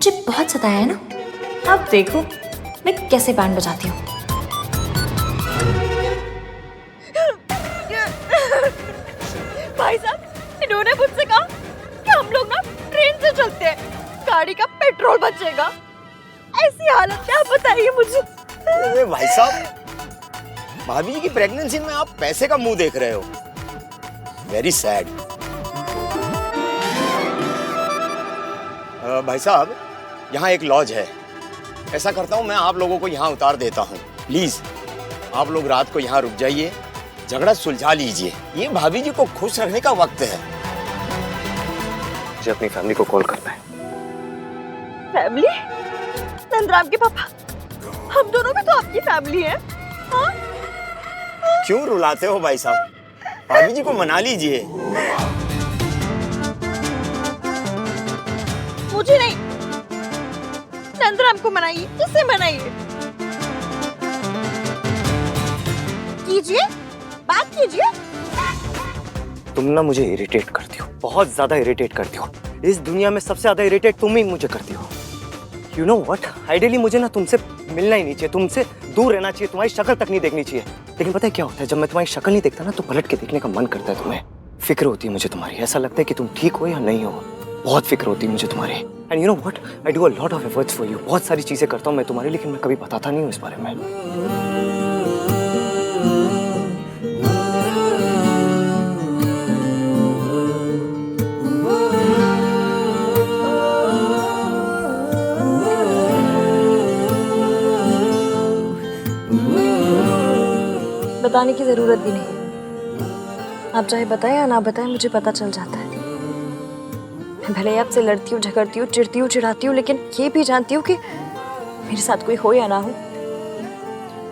मुझे बहुत सताया है ना, अब देखो मैं कैसे बैंड बजाती हूँ। भाई साहब, इन्होंने मुझसे कहा कि हम लोग ना ट्रेन से चलते हैं, गाड़ी का पेट्रोल बचेगा। ऐसी हालत में आप बताइए मुझे। अरे भाई साहब, भाभी जी की प्रेगनेंसी में आप पैसे का मुंह देख रहे हो। Very sad. भाई साहब, यहाँ एक लॉज है। ऐसा करता हूँ मैं आप लोगों को यहाँ उतार देता हूँ। प्लीज आप लोग रात को यहाँ रुक जाइए, झगड़ा सुलझा लीजिए। ये भाभी जी को खुश रखने का वक्त है। मुझे अपनी फैमिली को कॉल करना है। फैमिली? नंदराम के पापा, हम दोनों भी तो आपकी फैमिली है। हाँ? क्यों रुलाते हो भाई साहब? भाभी जी को मना लीजिए। मुझे नहीं, नंदराम को मनाइए, उससे मनाइए। कीजिए, बात कीजिए। तुम ना मुझे इरिटेट करती हो, बहुत ज्यादा इरिटेट करती हो। इस दुनिया में सबसे ज्यादा इरिटेट तुम ही मुझे करती हो। यू नो व्हाट, आइडियली मुझे ना तुमसे मिलना ही नहीं चाहिए, तुमसे दूर रहना चाहिए, तुम्हारी शक्ल तक नहीं देखनी चाहिए। लेकिन पता है क्या होता है, जब मैं तुम्हारी शक्ल नहीं देखता ना तो पलट के देखने का मन करता है तुम्हें। फिक्र होती है मुझे तुम्हारी, ऐसा लगता है कि तुम ठीक हो या नहीं हो। बहुत फिक्र होती है मुझे तुम्हारी। And you know what, I do a lot of efforts for you. बहुत सारी चीजें करता हूँ मैं तुम्हारी, लेकिन मैं कभी बताता नहीं हूँ इस बारे में। बताने की जरूरत भी नहीं। आप चाहे बताएं या ना बताएं, मुझे पता चल जाता है। मैं भले ही आपसे लड़ती हूँ, झगड़ती हूँ, चिढ़ती हूँ, चिढ़ाती हूँ, लेकिन ये भी जानती हूँ कि मेरे साथ कोई हो या ना हो,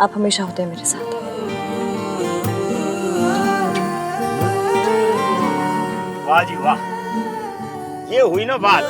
आप हमेशा होते हैं मेरे साथ। वाह जी वाह, ये हुई ना बात।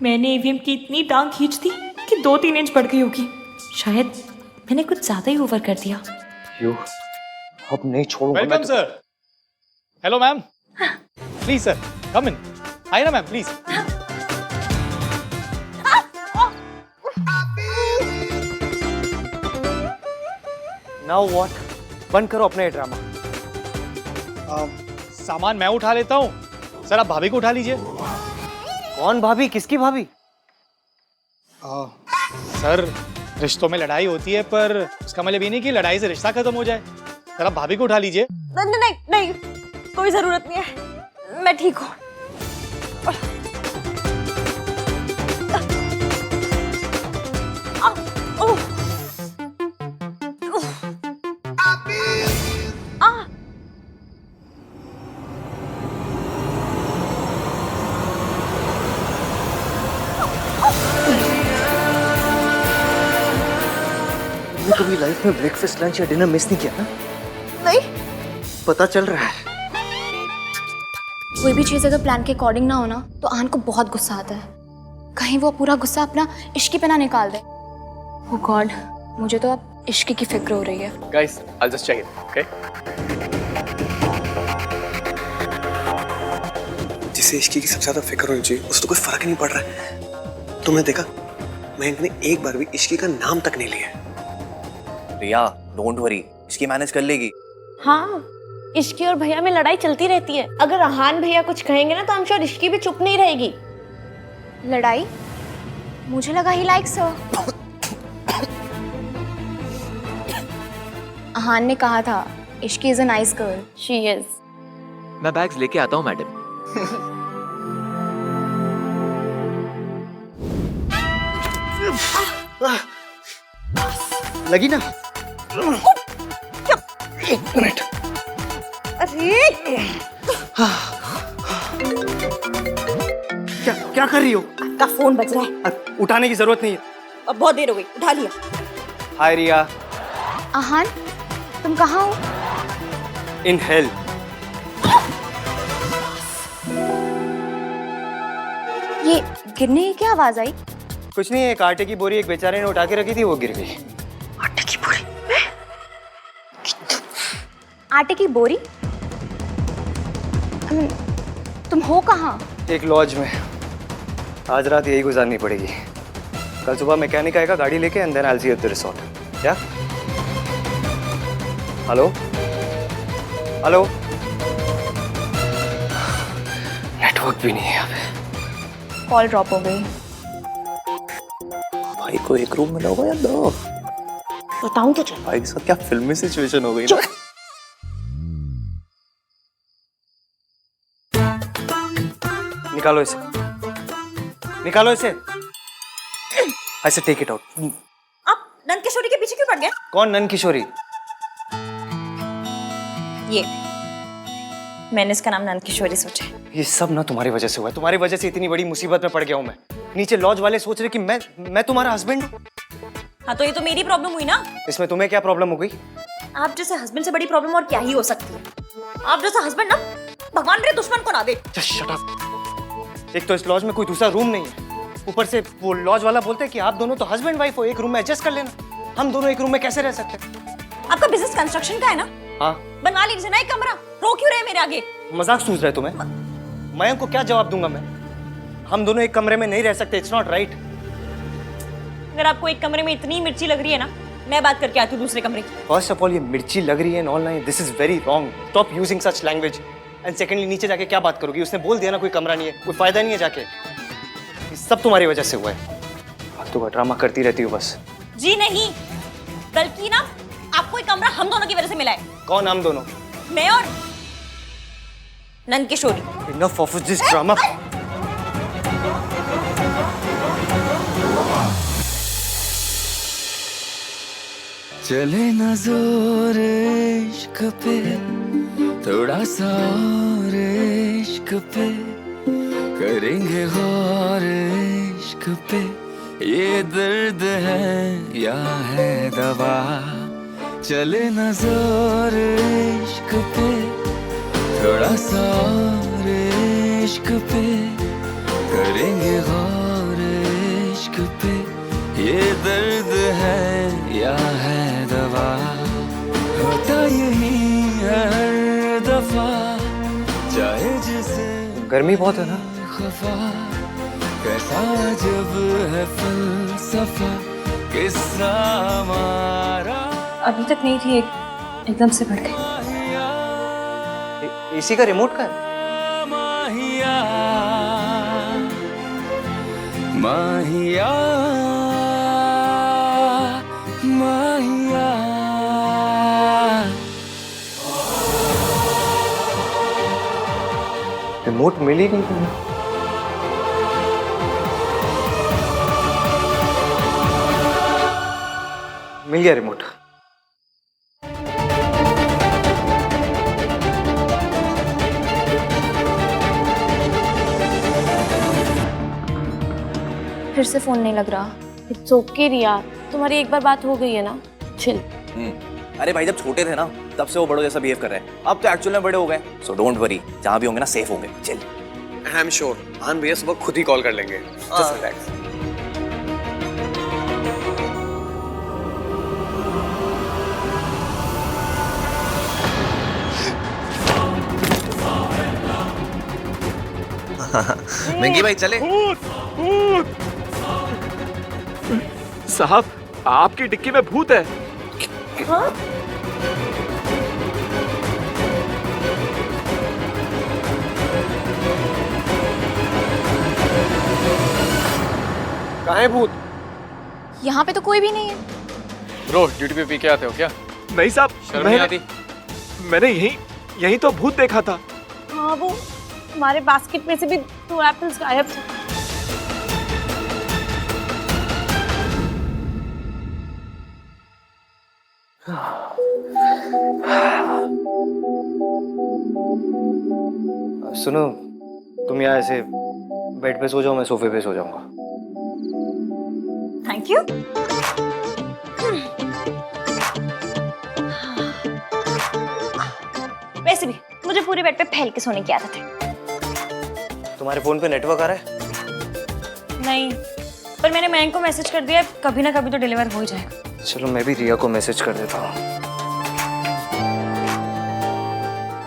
मैंने ईवीएम की इतनी टांग खींच दी कि 2-3 इंच बढ़ गई होगी। शायद मैंने कुछ ज्यादा ही ओवर कर दिया। यू अब नहीं छोड़ूंगा। Welcome sir. Hello ma'am, please sir come in. आइए ना मैम प्लीज। नाउ व्हाट, बंद करो अपना ये ड्रामा। सामान मैं उठा लेता हूँ सर, आप भाभी को उठा लीजिए। कौन भाभी? किसकी भाभी? सर रिश्तों में लड़ाई होती है, पर उसका मतलब ये नहीं कि लड़ाई से रिश्ता खत्म हो जाए। सर आप भाभी को उठा लीजिए। नहीं नहीं नहीं, कोई जरूरत नहीं है, मैं ठीक हूँ। तुमने कभी लाइफ में ब्रेकफास्ट, लंच या डिनर मिस नहीं किया ना? नहीं। पता चल रहा है। कोई भी चीज़ अगर प्लान के अकॉर्डिंग ना हो ना तो आन को बहुत गुस्सा आता है। कहीं वो पूरा गुस्सा अपना इश्की पे ना निकाल दे। ओह गॉड, मुझे तो अब इश्की की फिक्र हो रही है। Guys I just check it, okay? जिसे इश्की की सबसे ज्यादा फिक्र होनी चाहिए उसको कोई फर्क ही नहीं पड़ रहा है। तुमने देखा, मयंक ने एक बार भी इश्की का नाम तक नहीं लिया। रिया डोंट वरी, इसकी मैनेज कर लेगी। हाँ, इश्की और भैया में लड़ाई चलती रहती है। अगर अहान भैया कुछ कहेंगे ना तो हम श्योर इश्की भी चुप नहीं रहेगी। लड़ाई? मुझे लगा ही लाइक्स हर। अहान ने कहा था Ishki is a nice girl. She is. मैं बैग्स लेके आता हूँ मैडम। लगी ना? एक मिनट। अरे क्या कर रही हो? आपका फोन बज रहा है। उठाने की जरूरत नहीं है। अब बहुत देर हो गई, उठा लिया। हाय रिया। आहान, तुम कहाँ हो? In hell. ये गिरने की क्या आवाज आई? कुछ नहीं, एक आटे की बोरी एक बेचारे ने उठा के रखी थी, वो गिर गई। आटे की बोरी? आटे की बोरी? तुम हो कहाँ? एक लॉज में। आज रात यही गुजारनी पड़ेगी। कल सुबह मैकेनिक आएगा गाड़ी लेके, and then I will see you at the resort. क्या? Hello hello. नेटवर्क भी नहीं है यहाँ पे। कॉल ड्रॉप हो गई। भाई को एक रूम मिला होगा या दो? बताऊं तो चल। भाई के साथ क्या फिल्मी सिचुएशन हो गई ना। निकालो इसे, निकालो इसे। ऐसे टेक इट आउट। आप नंद किशोरी के पीछे क्यों पड़ गए? कौन नन किशोरी? ये मैंने इसका नाम नंद किशोरी सोचा है। ये सब ना तुम्हारी वजह से हुआ है। तुम्हारी वजह से इतनी बड़ी मुसीबत में पड़ गया हूँ मैं। नीचे लॉज वाले सोच रहे कि मैं तुम्हारा हस्बैंड हूँ। हाँ तो ये तो मेरी प्रॉब्लम हुई ना। इसमें तुम्हें क्या प्रॉब्लम हो गई? आप जैसे हस्बैंड से बड़ी प्रॉब्लम और क्या ही हो सकती है। आप जैसा हस्बैंड ना भगवान मेरे दुश्मन को ना दे। Just shut up. एक तो इस लॉज में कोई दूसरा रूम नहीं है, ऊपर से वो लॉज वाला बोलते हैं कि आप दोनों तो हस्बैंड वाइफ हो, एक रूम में एडजस्ट कर लेना। हम दोनों एक रूम में कैसे रह सकते हैं? आपका बिजनेस कंस्ट्रक्शन का है ना, हाँ। बनवा लीजिए ना एक कमरा। रो क्यों रहे मेरे आगे? मजाक सूझ रहा है तुम्हें? मयंक को क्या जवाब दूंगा मैं? हम दोनों एक कमरे में नहीं रह सकते। It's not right. अगर आपको एक कमरे में इतनी मिर्ची लग रही है ना, मैं बात करके आती हूँ दूसरे कमरे की। फर्स्ट ऑफ ऑल ये मिर्ची लग रही है online, this is very wrong. Stop using such language. And secondly, नीचे जाके क्या बात करोगी? उसने बोल दिया ना कोई कमरा नहीं है, कोई फायदा नहीं है जाके। ये सब तुम्हारी वजह से हुआ है। फालतू का ड्रामा करती रहती हो बस। जी नहीं, बल्कि ना आपको एक कमरा हम दोनों की वजह से मिला है। कौन हम दोनों? मैं और Nand Kishori. Enough of this drama. चले न जोर इश्क पे, थोड़ा सा और इश्क पे, करेंगे गौर इश्क पे। ये दर्द है या है दवा? चले न जोर इश्क पे, थोड़ा सा और इश्क पे, करेंगे गौर इश्क पे। ये दर्द है या है दवा? होता यही हर दफा, चाहे जिसे गर्मी बहुत है ना। खफा, कैसा जब है फलसफा, किस्सा हमारा। अभी तक नहीं थी, एकदम से बढ़ गई। एसी का रिमोट का है? माहिया माहिया माहिया। रिमोट मिल ही नहीं तुम्हें। मिल गया रिमोट। फिर से फोन नहीं लग रहा। इट्स ओके रिया, तुम्हारी एक बार बात हो गई है ना, चिल। अरे भाई, जब छोटे थे ना तब से वो बड़ों जैसा बिहेव कर रहे हैं। अब तो एक्चुअल में बड़े हो गए, सो डोंट वरी। जहाँ भी होंगे ना सेफ होंगे। चिल। आई एम श्योर आन भैया सुबह खुद ही कॉल कर लेंगे। Just relax. मंगी भाई चले। साहब, आपकी डिक्की में भूत है। कहाँ है भूत? यहाँ पे तो कोई भी नहीं है। ब्रो, ड्यूटी पे पी के आते हो क्या? नहीं साहब, शर्म नहीं आती? मैंने यही तो भूत देखा था। हाँ, वो हमारे बास्केट में से भी 2 एप्पल्स गायब थे। सुनो, तुम यहाँ ऐसे बेड पे सो जाओ, मैं सोफे पे सो जाऊंगा। Thank you. वैसे भी मुझे पूरे बेड पे फैल के सोने की आदत है। तुम्हारे फोन पे नेटवर्क आ रहा है? नहीं, पर मैंने मयंक को मैसेज कर दिया, कभी ना कभी तो डिलीवर हो ही जाएगा। चलो मैं भी रिया को मैसेज कर देता हूँ।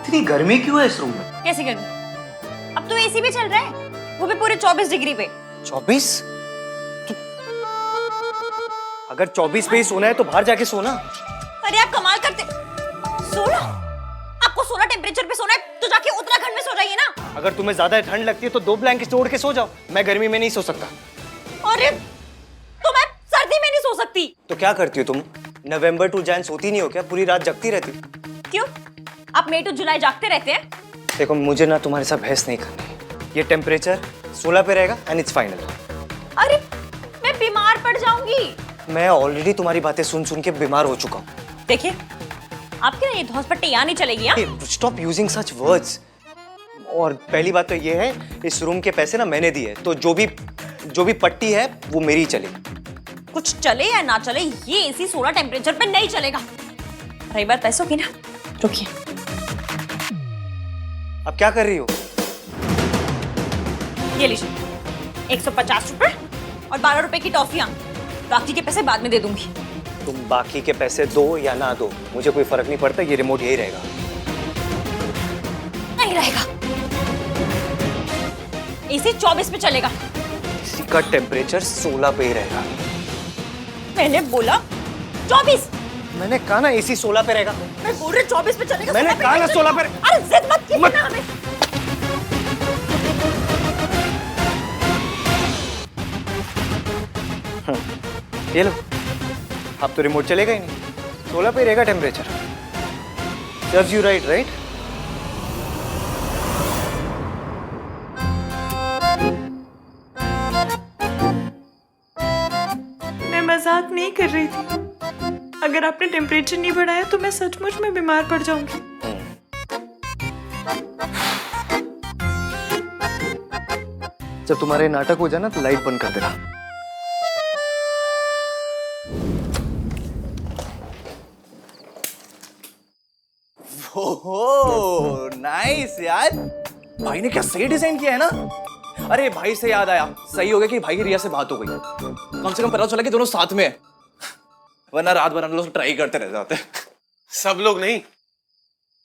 इतनी गर्मी क्यों है इस रूम में? कैसी गर्मी? अब तो एसी भी चल रहा है, वो भी पूरे 24 डिग्री पे। 24? अगर 24 पे ही सोना है तो बाहर जाके सोना। अरे आप कमाल करते। सोना? आपको सोना टेम्परेचर पे सोना है तो जाके उत्तराखंड में सो जाइए ना। अगर तुम्हें ज्यादा ठंड लगती है तो 2 ब्लैंकेट ओढ़ के सो जाओ। मैं गर्मी में नहीं सो सकता। अरे तो मैं सर्दी में नहीं सो सकती। तो क्या करती हो तुम? नवंबर टू जैन सोती नहीं हो क्या? पूरी रात जगती रहती? क्यों? आप मई टू जुलाई जागते रहते हैं? देखो मुझे ना तुम्हारे साथ बहस नहीं करनी। ये टेम्परेचर 16 पे रहेगा एंड इट्स फाइनल। अरे मैं बीमार पड़ जाऊंगी। मैं ऑलरेडी तुम्हारी बातें सुन सुन के बीमार हो चुका हूँ। देखिए, आपके ना ये हॉस्पिटल यहाँ नहीं चलेगी। Stop using such words. और पहली बात तो ये है, इस रूम के पैसे ना मैंने दिए, तो जो भी पट्टी है वो मेरी चलेगी। कुछ चले या ना चले, ये एसी 16 टेम्परेचर पे नहीं चलेगा। रही बात पैसों की ना, रुकिए। अब क्या कर रही हो? ये लीजिए 150 रुपए और 12 रुपए की टॉफियां। बाकी के पैसे बाद में दे दूंगी। तुम बाकी के पैसे दो या ना दो, मुझे कोई फर्क नहीं पड़ता। ये रिमोट यही रहेगा। नहीं रहेगा। एसी 24 पे चलेगा। इसी का टेम्परेचर 16 पे ही रहेगा। मैंने बोला 24। मैंने कहा ना एसी 16 पे रहेगा। मैं बोल रही 24 पे चलेगा। मैंने कहा ना 16 पे। अरे जिद मत कीजिए ना हमें। ये लो, अब तो रिमोट चलेगा ही नहीं। 16 पे रहेगा temperature. Serves you right, right? मैं मजाक नहीं कर रही थी। अगर आपने टेम्परेचर नहीं बढ़ाया तो मैं सचमुच में बीमार पड़ जाऊंगी। जब तुम्हारे नाटक हो जाए ना तो लाइट बंद कर देना। ओहो नाइस यार, भाई ने क्या सही डिजाइन किया है ना। अरे भाई से याद आया, सही हो गया कि भाई की रिया से बात हो गई। कम से कम पता चला कि दोनों साथ में है, वरना रात भर हम लोग ट्राई करते रह जाते। सब लोग नहीं,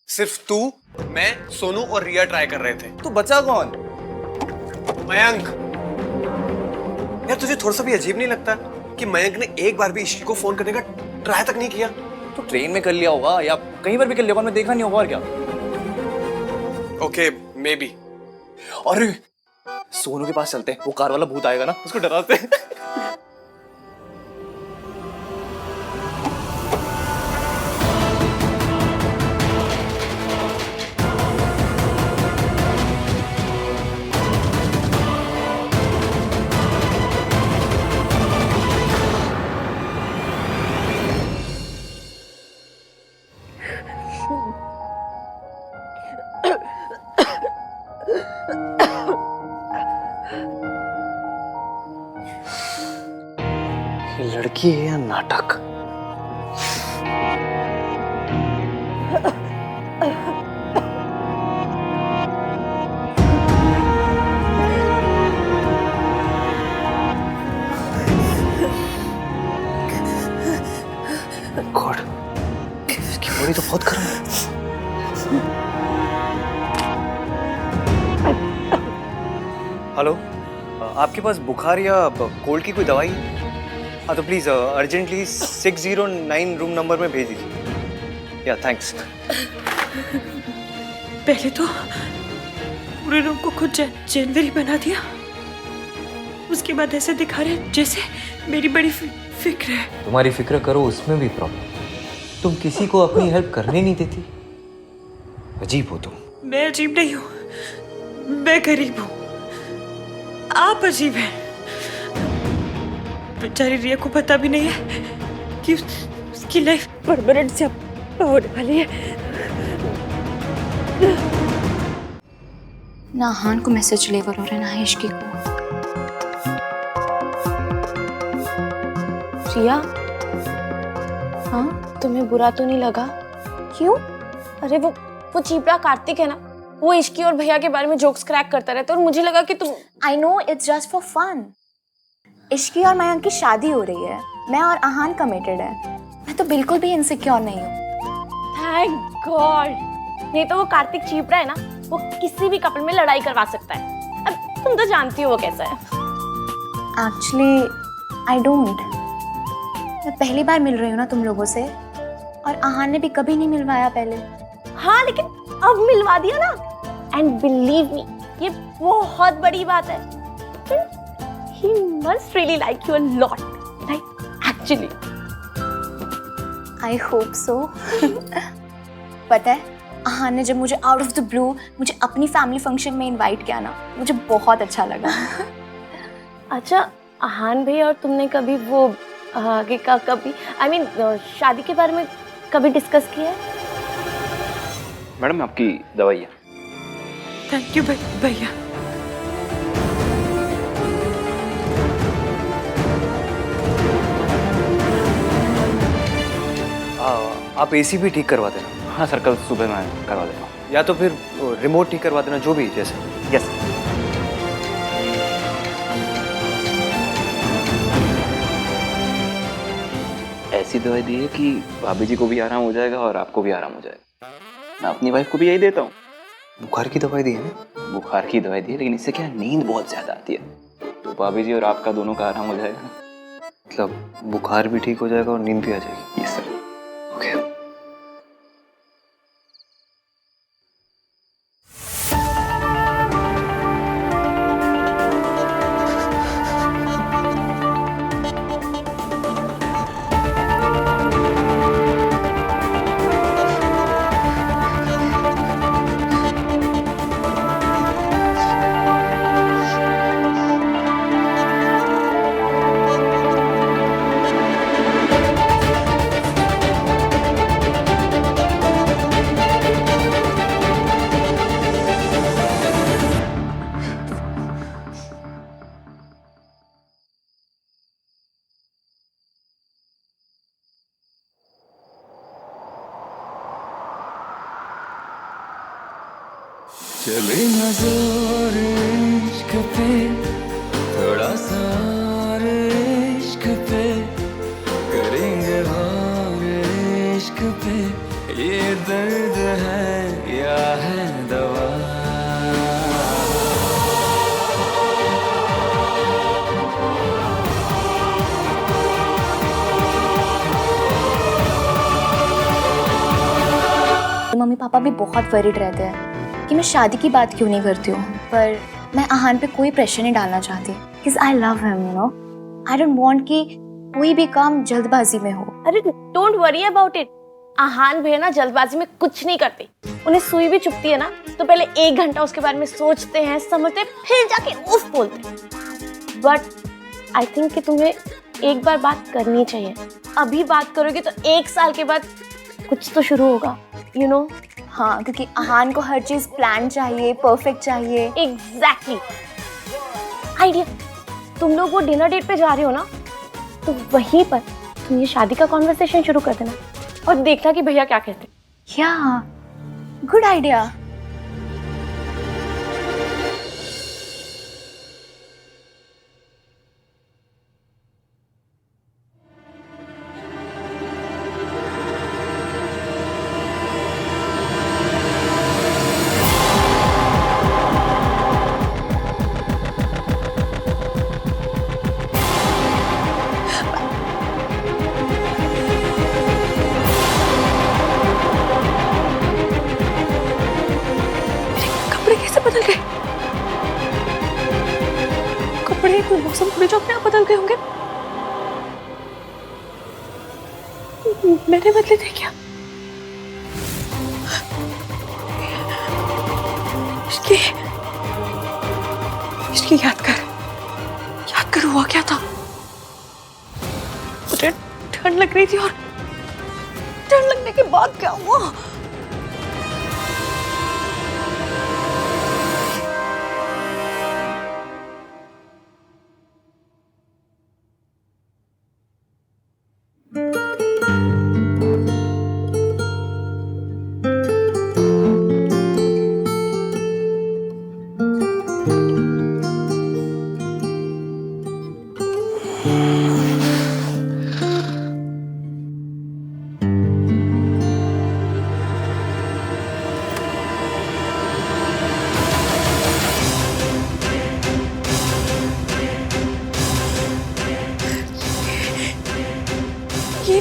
सिर्फ तू, मैं, सोनू और रिया ट्राई कर रहे थे। तो बचा कौन? मयंक। यार तुझे थोड़ा सा भी अजीब नहीं लगता कि मयंक ने एक बार भी इश्की को फोन करने का ट्राई तक नहीं किया? तो ट्रेन में कर लिया होगा या कहीं पर भी कर लिया होगा, मैं देखा नहीं होगा। और क्या? Okay may be. अरे सोनू के पास चलते हैं, वो कार वाला भूत आएगा ना, उसको डराते हैं। ये लड़की है या नाटक? गॉड, इसकी बॉडी तो बहुत गर्म है। हेलो, आपके पास बुखार या कोल्ड की कोई दवाई है? हाँ तो प्लीज अर्जेंटली 609 रूम नंबर में भेज दीजिए। या थैंक्स। पहले तो पूरे रूम को खुद जनवरी बना दिया, उसके बाद ऐसे दिखा रहे जैसे मेरी बड़ी फिक्र है। तुम्हारी फिक्र करो, उसमें भी प्रॉब्लम। तुम किसी को अपनी हेल्प करने नहीं देती। अजीब हो तुम। मैं अजीब नहीं हूँ, मैं गरीब हूँ। आप अजीब हैं। बेचारी रिया को पता भी नहीं है कि उसकी लाइफ परमानेंट से अब होने वाली है। ना हान को मैसेज डिलीवर हो रहा है, ना इश्की को। रिया, हाँ तुम्हें बुरा तो नहीं लगा? क्यों? अरे वो चीपड़ा कार्तिक है ना, वो इश्की और भैया के बारे में जोक्स क्रैक करता रहता है और मुझे लगा कि तुम। I know it's just for fun. Ishki और मयंक की शादी हो रही है, मैं और आहान कमिटेड है। मैं तो बिल्कुल भी इनसिक्योर नहीं हूँ। Thank God. नहीं तो वो कार्तिक चीपड़ा है ना, वो किसी भी कपल में लड़ाई करवा सकता है। अब तुम तो जानती हो वो कैसा है। Actually I don't. मैं पहली बार मिल रही हूँ ना तुम लोगों से, और आहान ने भी कभी नहीं मिलवाया पहले। हाँ लेकिन अब मिलवा दिया ना, एंड बिलीव मी ये बहुत बड़ी बात है। He must really like you a lot, like actually. I hope so. पता है, आहान ने जब मुझे आउट ऑफ द ब्लू मुझे अपनी फैमिली फंक्शन में इनवाइट किया ना, मुझे बहुत अच्छा लगा। अच्छा, आहान भैया और तुमने कभी वो आगे का कभी शादी के बारे में कभी डिस्कस किया है? मैडम आपकी दवाई है। थैंक यू भैया। आप एसी भी ठीक करवा देना। हाँ सर, कल सुबह मैं करवा देता हूँ। या तो फिर रिमोट ठीक करवा देना, जो भी जैसे। यस। ऐसी दवाई दी है कि भाभी जी को भी आराम हो जाएगा और आपको भी आराम हो जाएगा। मैं अपनी वाइफ को भी यही देता हूँ। बुखार की दवाई दी है ना? बुखार की दवाई दी है, लेकिन इससे क्या नींद बहुत ज्यादा आती है, तो भाभी जी और आपका दोनों का आराम हो जाएगा। मतलब बुखार भी ठीक हो जाएगा और नींद भी आ जाएगी? Yes sir. ओके। चले नजर इश्क पे, थोड़ा सा और इश्क पे, करेंगे और इश्क पे, ये दर्द है या है दवा। मम्मी पापा भी बहुत वरीड रहते हैं कि मैं शादी की बात क्यों नहीं करती हूँ, पर मैं आहान पे कोई प्रेशर नहीं डालना चाहती, because I love him, you know. I don't want कि कोई भी काम जल्दबाजी में हो। अरे डोंट वरी अबाउट इट। आहान भैया ना जल्दबाजी में कुछ नहीं करते। उन्हें सुई भी चुभती है ना, तो पहले 1 घंटा उसके बारे में सोचते हैं, समझते हैं, फिर जाके उफ बोलते हैं। बट आई थिंक कि तुम्हें एक बार बात करनी चाहिए। अभी बात करोगे तो 1 साल के बाद कुछ तो शुरू होगा, you know? हाँ, क्योंकि आहान को हर चीज प्लान चाहिए, परफेक्ट चाहिए। एग्जैक्टली। आइडिया, तुम लोग वो डिनर डेट पे जा रहे हो ना, तो वहीं पर तुम ये शादी का कॉन्वर्सेशन शुरू कर देना और देखना कि भैया क्या कहते हैं। या गुड आइडिया। बदल गए कपड़े, कोई मौसम थोड़ी जो अपने आप बदल गए होंगे। मैंने बदले थे क्या? इसकी याद कर हुआ क्या था? मुझे ठंड लग रही थी और ठंड लगने के बाद क्या हुआ?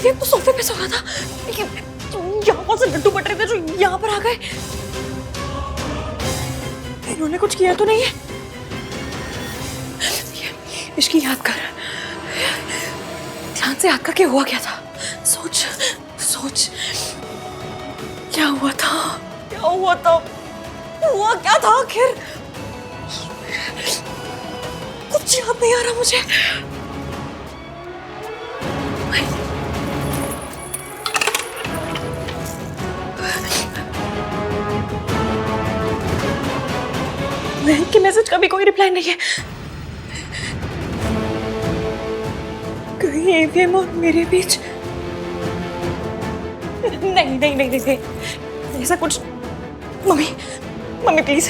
ये तो सोफे पे सो रहा था, यहाँ कौन से लड्डू बट रहे थे जो यहाँ पर आ गए? इन्होंने कुछ किया तो नहीं है? इसकी याद कर, ध्यान से याद करके हुआ क्या था? सोच सोच, क्या हुआ था? क्या हुआ था? हुआ क्या था आखिर? कुछ याद नहीं आ रहा मुझे। महक के मैसेज का भी कोई रिप्लाई नहीं है। कहीं एवीएम और मेरे बीच नहीं नहीं नहीं नहीं, नहीं ऐसा कुछ। मम्मी मम्मी प्लीज,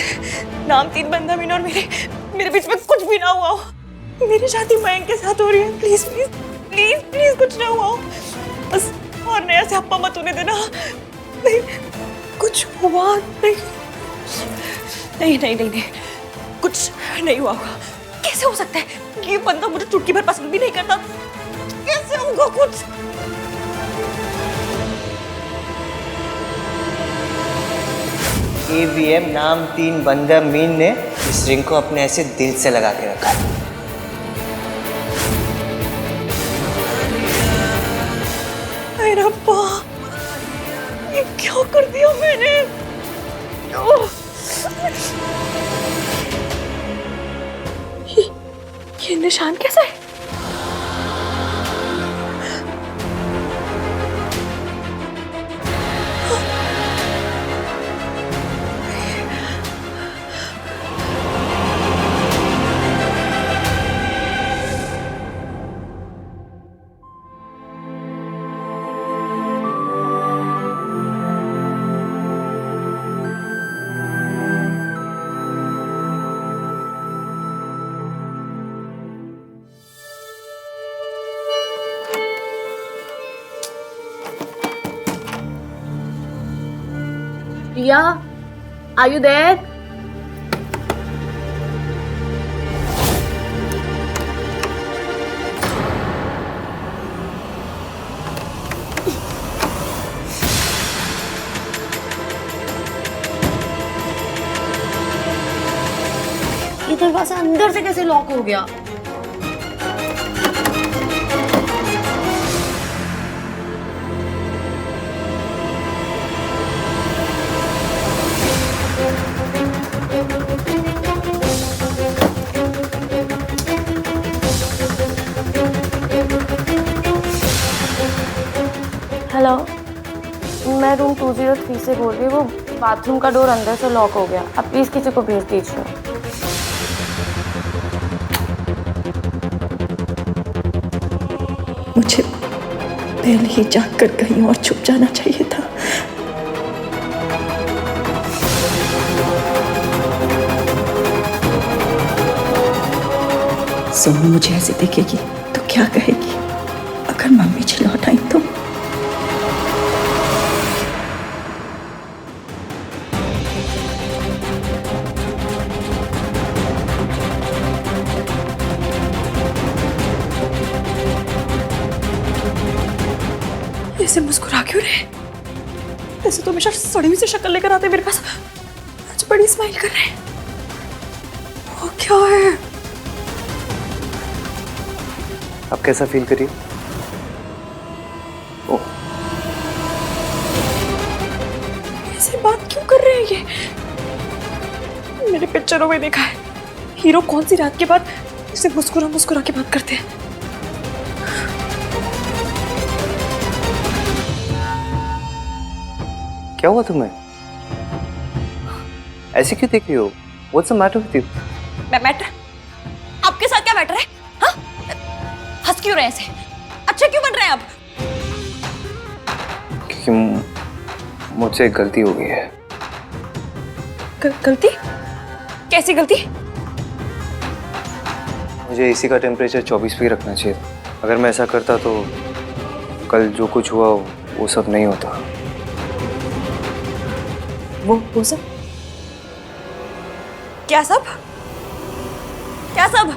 नाम 3 बंदा मीना और मेरे बीच में कुछ भी ना हुआ हो। मेरी शादी मयंक के साथ हो रही है, प्लीज प्लीज प्लीज प्लीज कुछ ना हुआ हो बस। और नया से हप्पा मत होने देना। नहीं कुछ हुआ नहीं नहीं नहीं नहीं, नहीं। कुछ नहीं हुआ होगा। कैसे हो सकता है? ये बंदा मुझे चुटकी भर पसंद भी नहीं करता, कैसे होगा कुछ? AVM नाम 3 बंदा मीन ने इस रिंग को अपने ऐसे दिल से लगा के रखा है। अरे रब्बा, ये क्या कर दिया मैंने? ये निशान कैसा है? Priya, are you there? ये दरवाजा अंदर से कैसे लॉक हो गया? हेलो, मैं रूम 203 से बोल रही हूँ। वो बाथरूम का डोर अंदर से लॉक हो गया। आप प्लीज़ किसी को भेज दीजिए। मुझे पहले ही जाकर कहीं और छुप जाना चाहिए था। सोनू मुझे ऐसे देखेगी तो क्या कहेगी? अगर मम्मी जी लौट आई तो? ऐसे मुस्कुरा क्यों रहे? ऐसे तो हमेशा सड़ी हुई सी शक्ल लेकर आते मेरे पास, आज बड़ी स्माइल कर रहे हैं। वो क्या है? आप कैसा फील करिए? ऐसे बात क्यों कर रहे हैं ये? मैंने पिक्चरों में देखा है, हीरो कौन सी रात के बाद इसे मुस्कुरा मुस्कुरा के बात करते हैं। क्या हुआ तुम्हें? ऐसे क्यों देख रही हो? What's the matter with you? Matter? आपके साथ क्या मैटर है? हाँ? हंस क्यों रहे हैं ऐसे? अच्छे क्यों बन रहे हैं आप? क्योंकि मुझसे एक गलती हो गई है। गलती? कैसी गलती? मुझे एसी का टेम्परेचर 24 पे रखना चाहिए था। अगर मैं ऐसा करता तो कल जो कुछ हुआ वो सब नहीं होता। वो सब? क्या सब? क्या सब?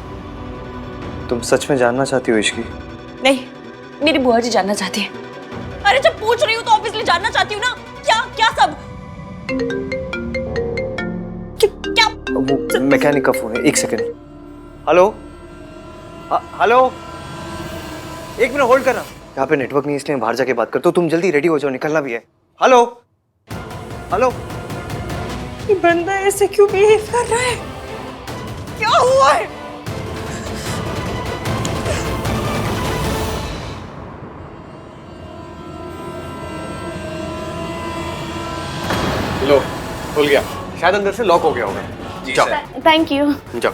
तुम सच में जानना चाहती हो इश्की? नहीं, मेरी बुआ जी जानना चाहती है। अरे जब पूछ रही हूँ तो ऑब्वियसली जानना चाहती हूँ ना। क्या क्या सब क्या? वो मैकेनिक का फोन है, एक सेकंड। हेलो हेलो, एक मिनट होल्ड करना। यहाँ पे नेटवर्क नहीं इसलिए बाहर जाके बात करता हूँ। तुम जल्दी रेडी हो जाओ, निकलना भी है। Hello hello. ये बंदा ऐसे क्यों बिहेव कर रहा है? क्या हुआ है? लो, खुल गया। शायद अंदर से लॉक हो गया होगा। जी जाओ। Thank you. जाओ।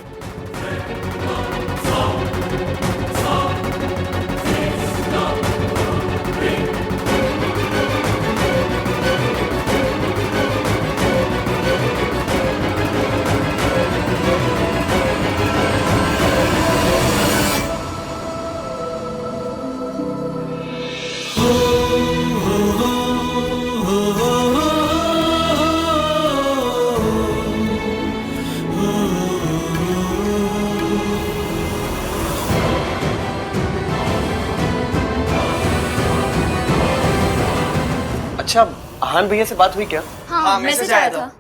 अच्छा, आहान भैया से बात हुई क्या? हाँ, मैसेज आया था।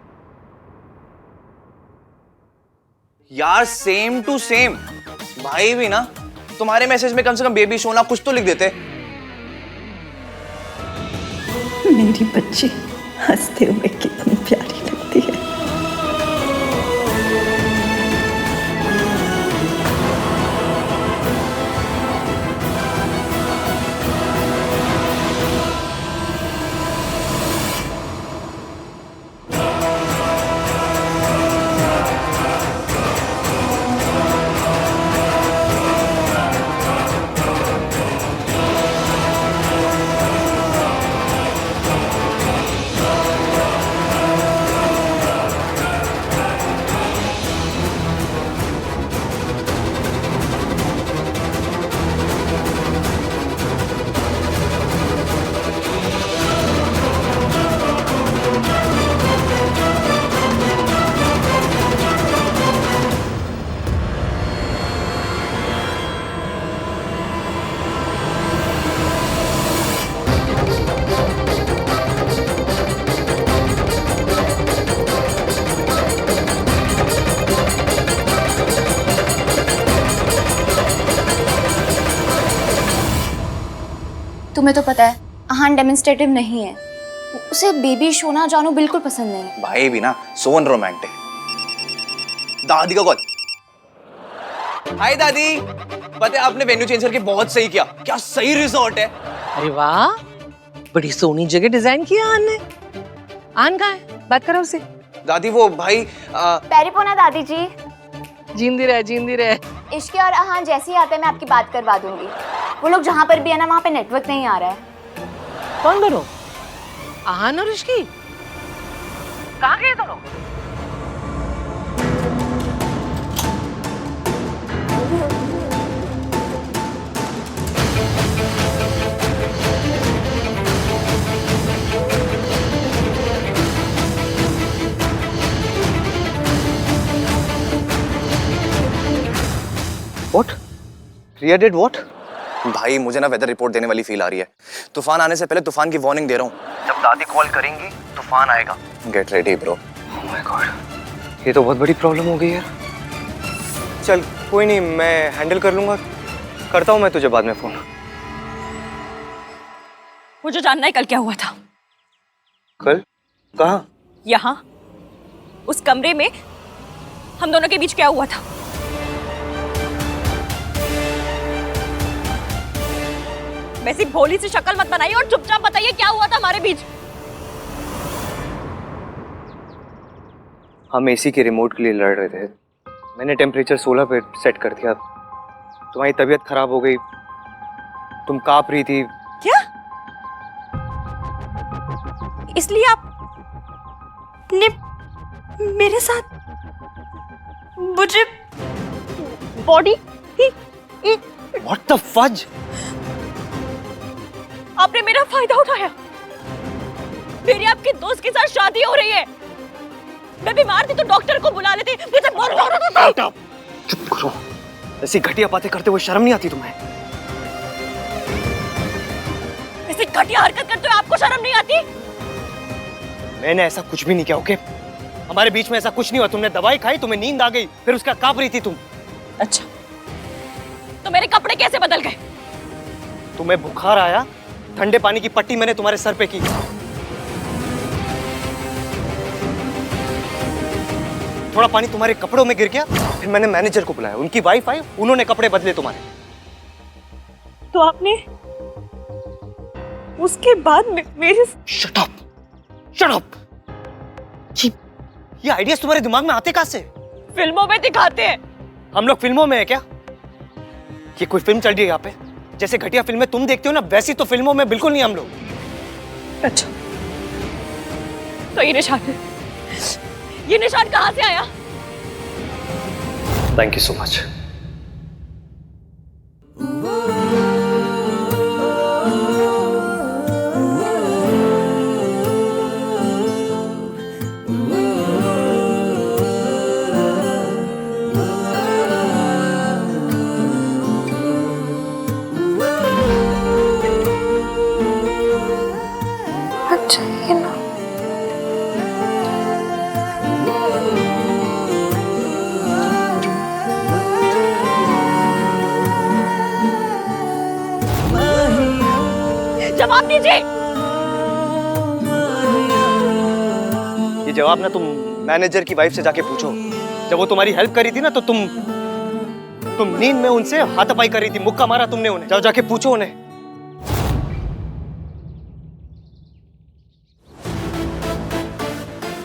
यार सेम टू सेम। भाई भी ना तुम्हारे मैसेज में कम से कम बेबी सोना कुछ तो लिख देते। मेरी बच्ची हंसते हुए कितनी प्यारी लगती है। तुम्हें तो पता है आहान डेमोन्स्ट्रेटिव नहीं है। उसे बेबी सोना जानू बिल्कुल पसंद नहीं है। भाई भी ना सोन रोमांटिक। दादी का कॉल। हाय दादी, पता है आपने वेन्यू चेंज करके बहुत सही किया। क्या सही रिजॉर्ट है। अरे वाह, बड़ी सोनी जगह डिजाइन किया आन ने। आन कहाँ है? बात करो उससे। दादी वो भाई पैरिपोना दादी जी। जींदी रहे, जींदी रहे। इश्के और आहान जैसे ही आते हैं मैं आपकी बात करवा दूंगी। वो लोग जहाँ पर भी है ना वहाँ पे नेटवर्क नहीं आ रहा है। कौन दोनों? आहान और इश्की? कहाँ गए दोनों? What? Riya did what? भाई मुझे ना वेदर रिपोर्ट देने वाली फील आ रही है। तूफान आने से पहले तूफान की वार्निंग दे रहा हूँ। जब दादी कॉल करेंगी तूफान आएगा। Get ready bro. Oh my God, ये तो बहुत बड़ी प्रॉब्लम हो गई यार। चल कोई नहीं, मैं हैंडल कर लूंगा। करता हूँ मैं तुझे बाद में फोन। मुझे जानना है कल क्या हुआ था। कल? कहाँ? यहाँ उस कमरे में हम दोनों के बीच क्या हुआ था? वैसी भोली सी शक्ल मत बनाइए और चुपचाप बताइए क्या हुआ था हमारे बीच। हम एसी के रिमोट के लिए लड़ रहे थे। मैंने टेम्परेचर 16 पे सेट कर दिया। तुम्हारी तबीयत खराब हो गई, तुम कांप रही थी। क्या? इसलिए आपने मेरे साथ मुझे बॉडी What the fudge? आपने मेरा फायदा उठाया। मेरी आपके दोस्त के साथ शादी हो रही है। मैं बीमार थी तो डॉक्टर को बुला लेते। मुझे बहुत जरूरत थी। चुप करो, ऐसी घटिया बातें करते हुए शर्म नहीं आती तुम्हें? ऐसी घटिया हरकत करते हो, आपको शर्म नहीं आती? मैंने ऐसा कुछ भी नहीं किया, ओके? हमारे बीच में ऐसा कुछ नहीं हुआ। तुमने दवाई खाई, तुम्हें नींद आ गई, फिर उसका कांप रही थी तुम। अच्छा, तो मेरे कपड़े कैसे बदल गए? तुम्हें बुखार आया, ठंडे पानी की पट्टी मैंने तुम्हारे सर पे की। थोड़ा पानी तुम्हारे कपड़ों में गिर गया, फिर मैंने मैनेजर को बुलाया, उनकी वाइफ आई, उन्होंने कपड़े बदले तुम्हारे। तो आपने उसके बाद मेरे शट अप, शट अप। ये आइडियाज तुम्हारे दिमाग में आते कहां से? फिल्मों में दिखाते हैं। हम लोग फिल्मों में है क्या? ये कोई फिल्म चल रही है यहाँ पे? जैसे घटिया फिल्में तुम देखते हो ना, वैसी तो फिल्मों में बिल्कुल नहीं हम लोग। अच्छा, तो ये निशान कहां से आया? Thank you so much. अच्छा ये ना, जवाब दीजिए। ये जवाब ना तुम मैनेजर की वाइफ से जाके पूछो। जब वो तुम्हारी हेल्प करी थी ना, तो तुम नींद में उनसे हाथापाई कर रही थी, मुक्का मारा तुमने उन्हें। जाओ जाके पूछो उन्हें।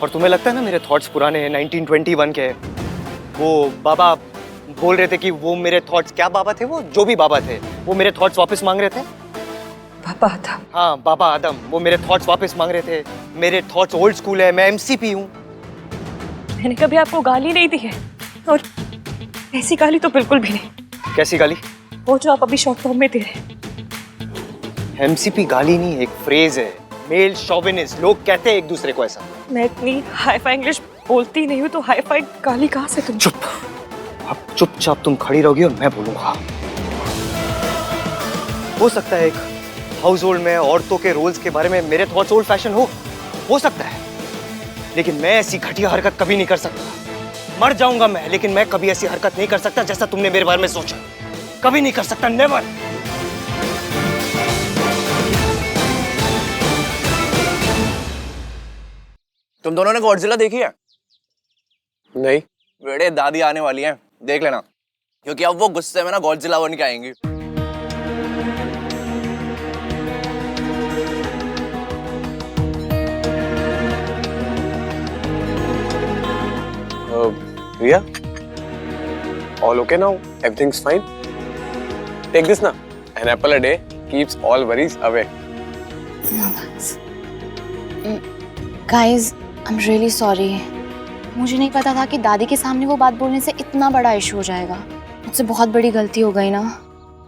और तुम्हें लगता है ना मेरे थॉट्स पुराने हैं, 1921 के हैं। वो बाबा बोल रहे थे कि वो मेरे थॉट्स, क्या बाबा थे वो, जो भी बाबा थे, वो मेरे थॉट्स वापस मांग रहे थे। बाबा आदम। हाँ, बाबा आदम, वो मेरे थॉट्स वापस मांग रहे थे। मेरे थॉट्स ओल्ड स्कूल है, मैं एमसीपी हूँ। मैंने कभी आपको गाली नहीं दी है, और ऐसी गाली तो बिल्कुल भी नहीं। कैसी गाली? वो जो आप अभी शॉर्ट फॉर्म में दे रहे हैं। एमसीपी गाली नहीं, एक फ्रेज है, मेल शोविनिस्ट। लोग कहते हैं एक दूसरे को ऐसा। मैं इतनी हाई-फाई इंग्लिश बोलती नहीं हूँ, तो हाई-फाई गाली कहाँ से तुम? चुप, अब चुपचाप तुम खड़ी रहोगी और मैं बोलूंगा। हो सकता है एक हाउस होल्ड में औरतों के रोल्स के बारे में मेरे थॉट्स ओल्ड फैशन हो सकता है, लेकिन मैं ऐसी घटिया हरकत कभी नहीं कर सकता। मर जाऊंगा मैं, लेकिन मैं कभी ऐसी हरकत नहीं कर सकता जैसा तुमने मेरे बारे में सोचा। कभी नहीं कर सकता, नेवर। तुम दोनों ने गॉडजिला देखी है? नहीं। बेटे दादी आने वाली है, देख लेना, क्योंकि अब वो गुस्से में ना गॉडजिला बन के आएंगी। Riya, all okay now? Everything's fine? Take this na. An apple a day keeps all worries away. No thanks. Guys, I'm really sorry. मुझे नहीं पता था कि दादी के सामने वो बात बोलने से इतना बड़ा इशू हो जाएगा। मुझसे बहुत बड़ी गलती हो गई ना।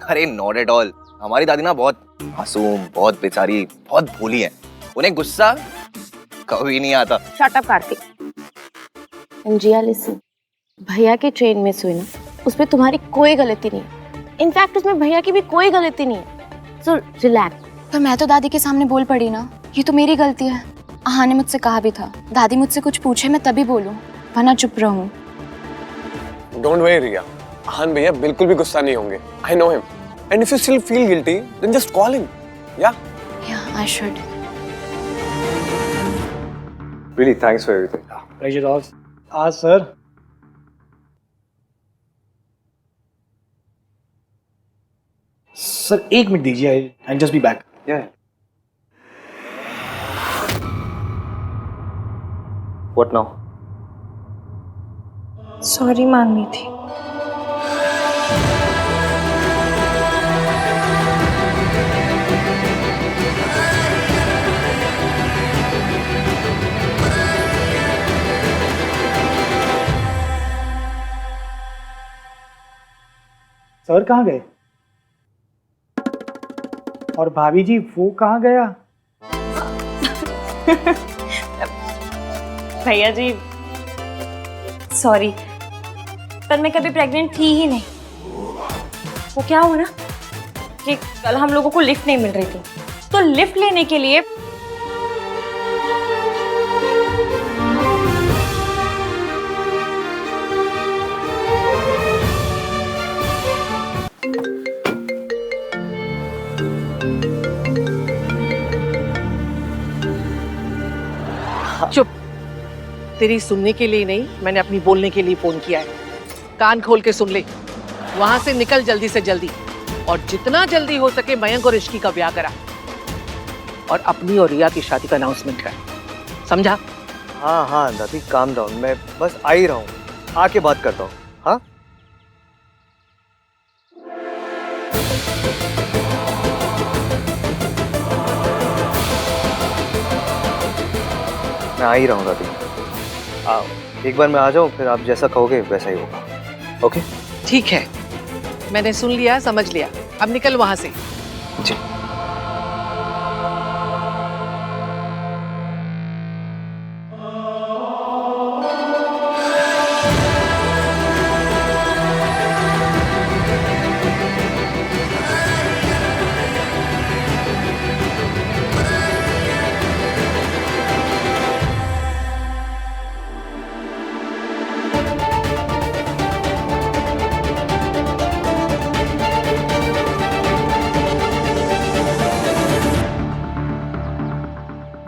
अरे नॉट एट ऑल। हमारी दादी ना बहुत मासूम, बहुत बेचारी, बहुत भोली है। उन्हें गुस्सा कभी नहीं आता। Shut up Kartik. Jiya listen, भैया की ट्रेन मिस हुई ना, उसमें तुम्हारी कोई गलती नहीं है। इनफैक्ट उसमें भैया की भी कोई गलती नहीं है। So relax. पर मैं तो दादी के सामने बोल पड़ी ना, ये तो मेरी गलती है। आहा ने मुझसे कहा भी था, दादी मुझसे कुछ पूछे मैं तभी बोलूं, वरना चुप रहूं। Don't worry, Riya. आहान भैया बिल्कुल भी गुस्सा नहीं होंगे. I know him. And if you still feel guilty, then just call him. Yeah? Yeah, I should. Really, thanks for everything. Pleasure all. Sir sir 1 minute दीजिए, I just be back. What now? Sorry मांगनी थी। Sir कहाँ गए? और भाभी जी वो कहाँ गया? भैया जी सॉरी, पर मैं कभी प्रेग्नेंट थी ही नहीं। वो क्या हुआ ना कि कल हम लोगों को लिफ्ट नहीं मिल रही थी, तो लिफ्ट लेने के लिए चुप। तेरी सुनने के लिए नहीं, मैंने अपनी बोलने के लिए फोन किया है। कान खोल के सुन ले। वहां से निकल जल्दी से जल्दी, और जितना जल्दी हो सके मयंक और इश्की का ब्याह करा, और अपनी और रिया की शादी का अनाउंसमेंट कर। समझा? हाँ हाँ दादी, काम डाउन, मैं बस आ ही रहा हूँ, आके बात करता हूँ। हाँ मैं आ ही रहा हूँ दादी। एक बार मैं आ जाऊँ, फिर आप जैसा कहोगे वैसा ही होगा। ओके ठीक है, मैंने सुन लिया, समझ लिया। अब निकल वहां से। जी।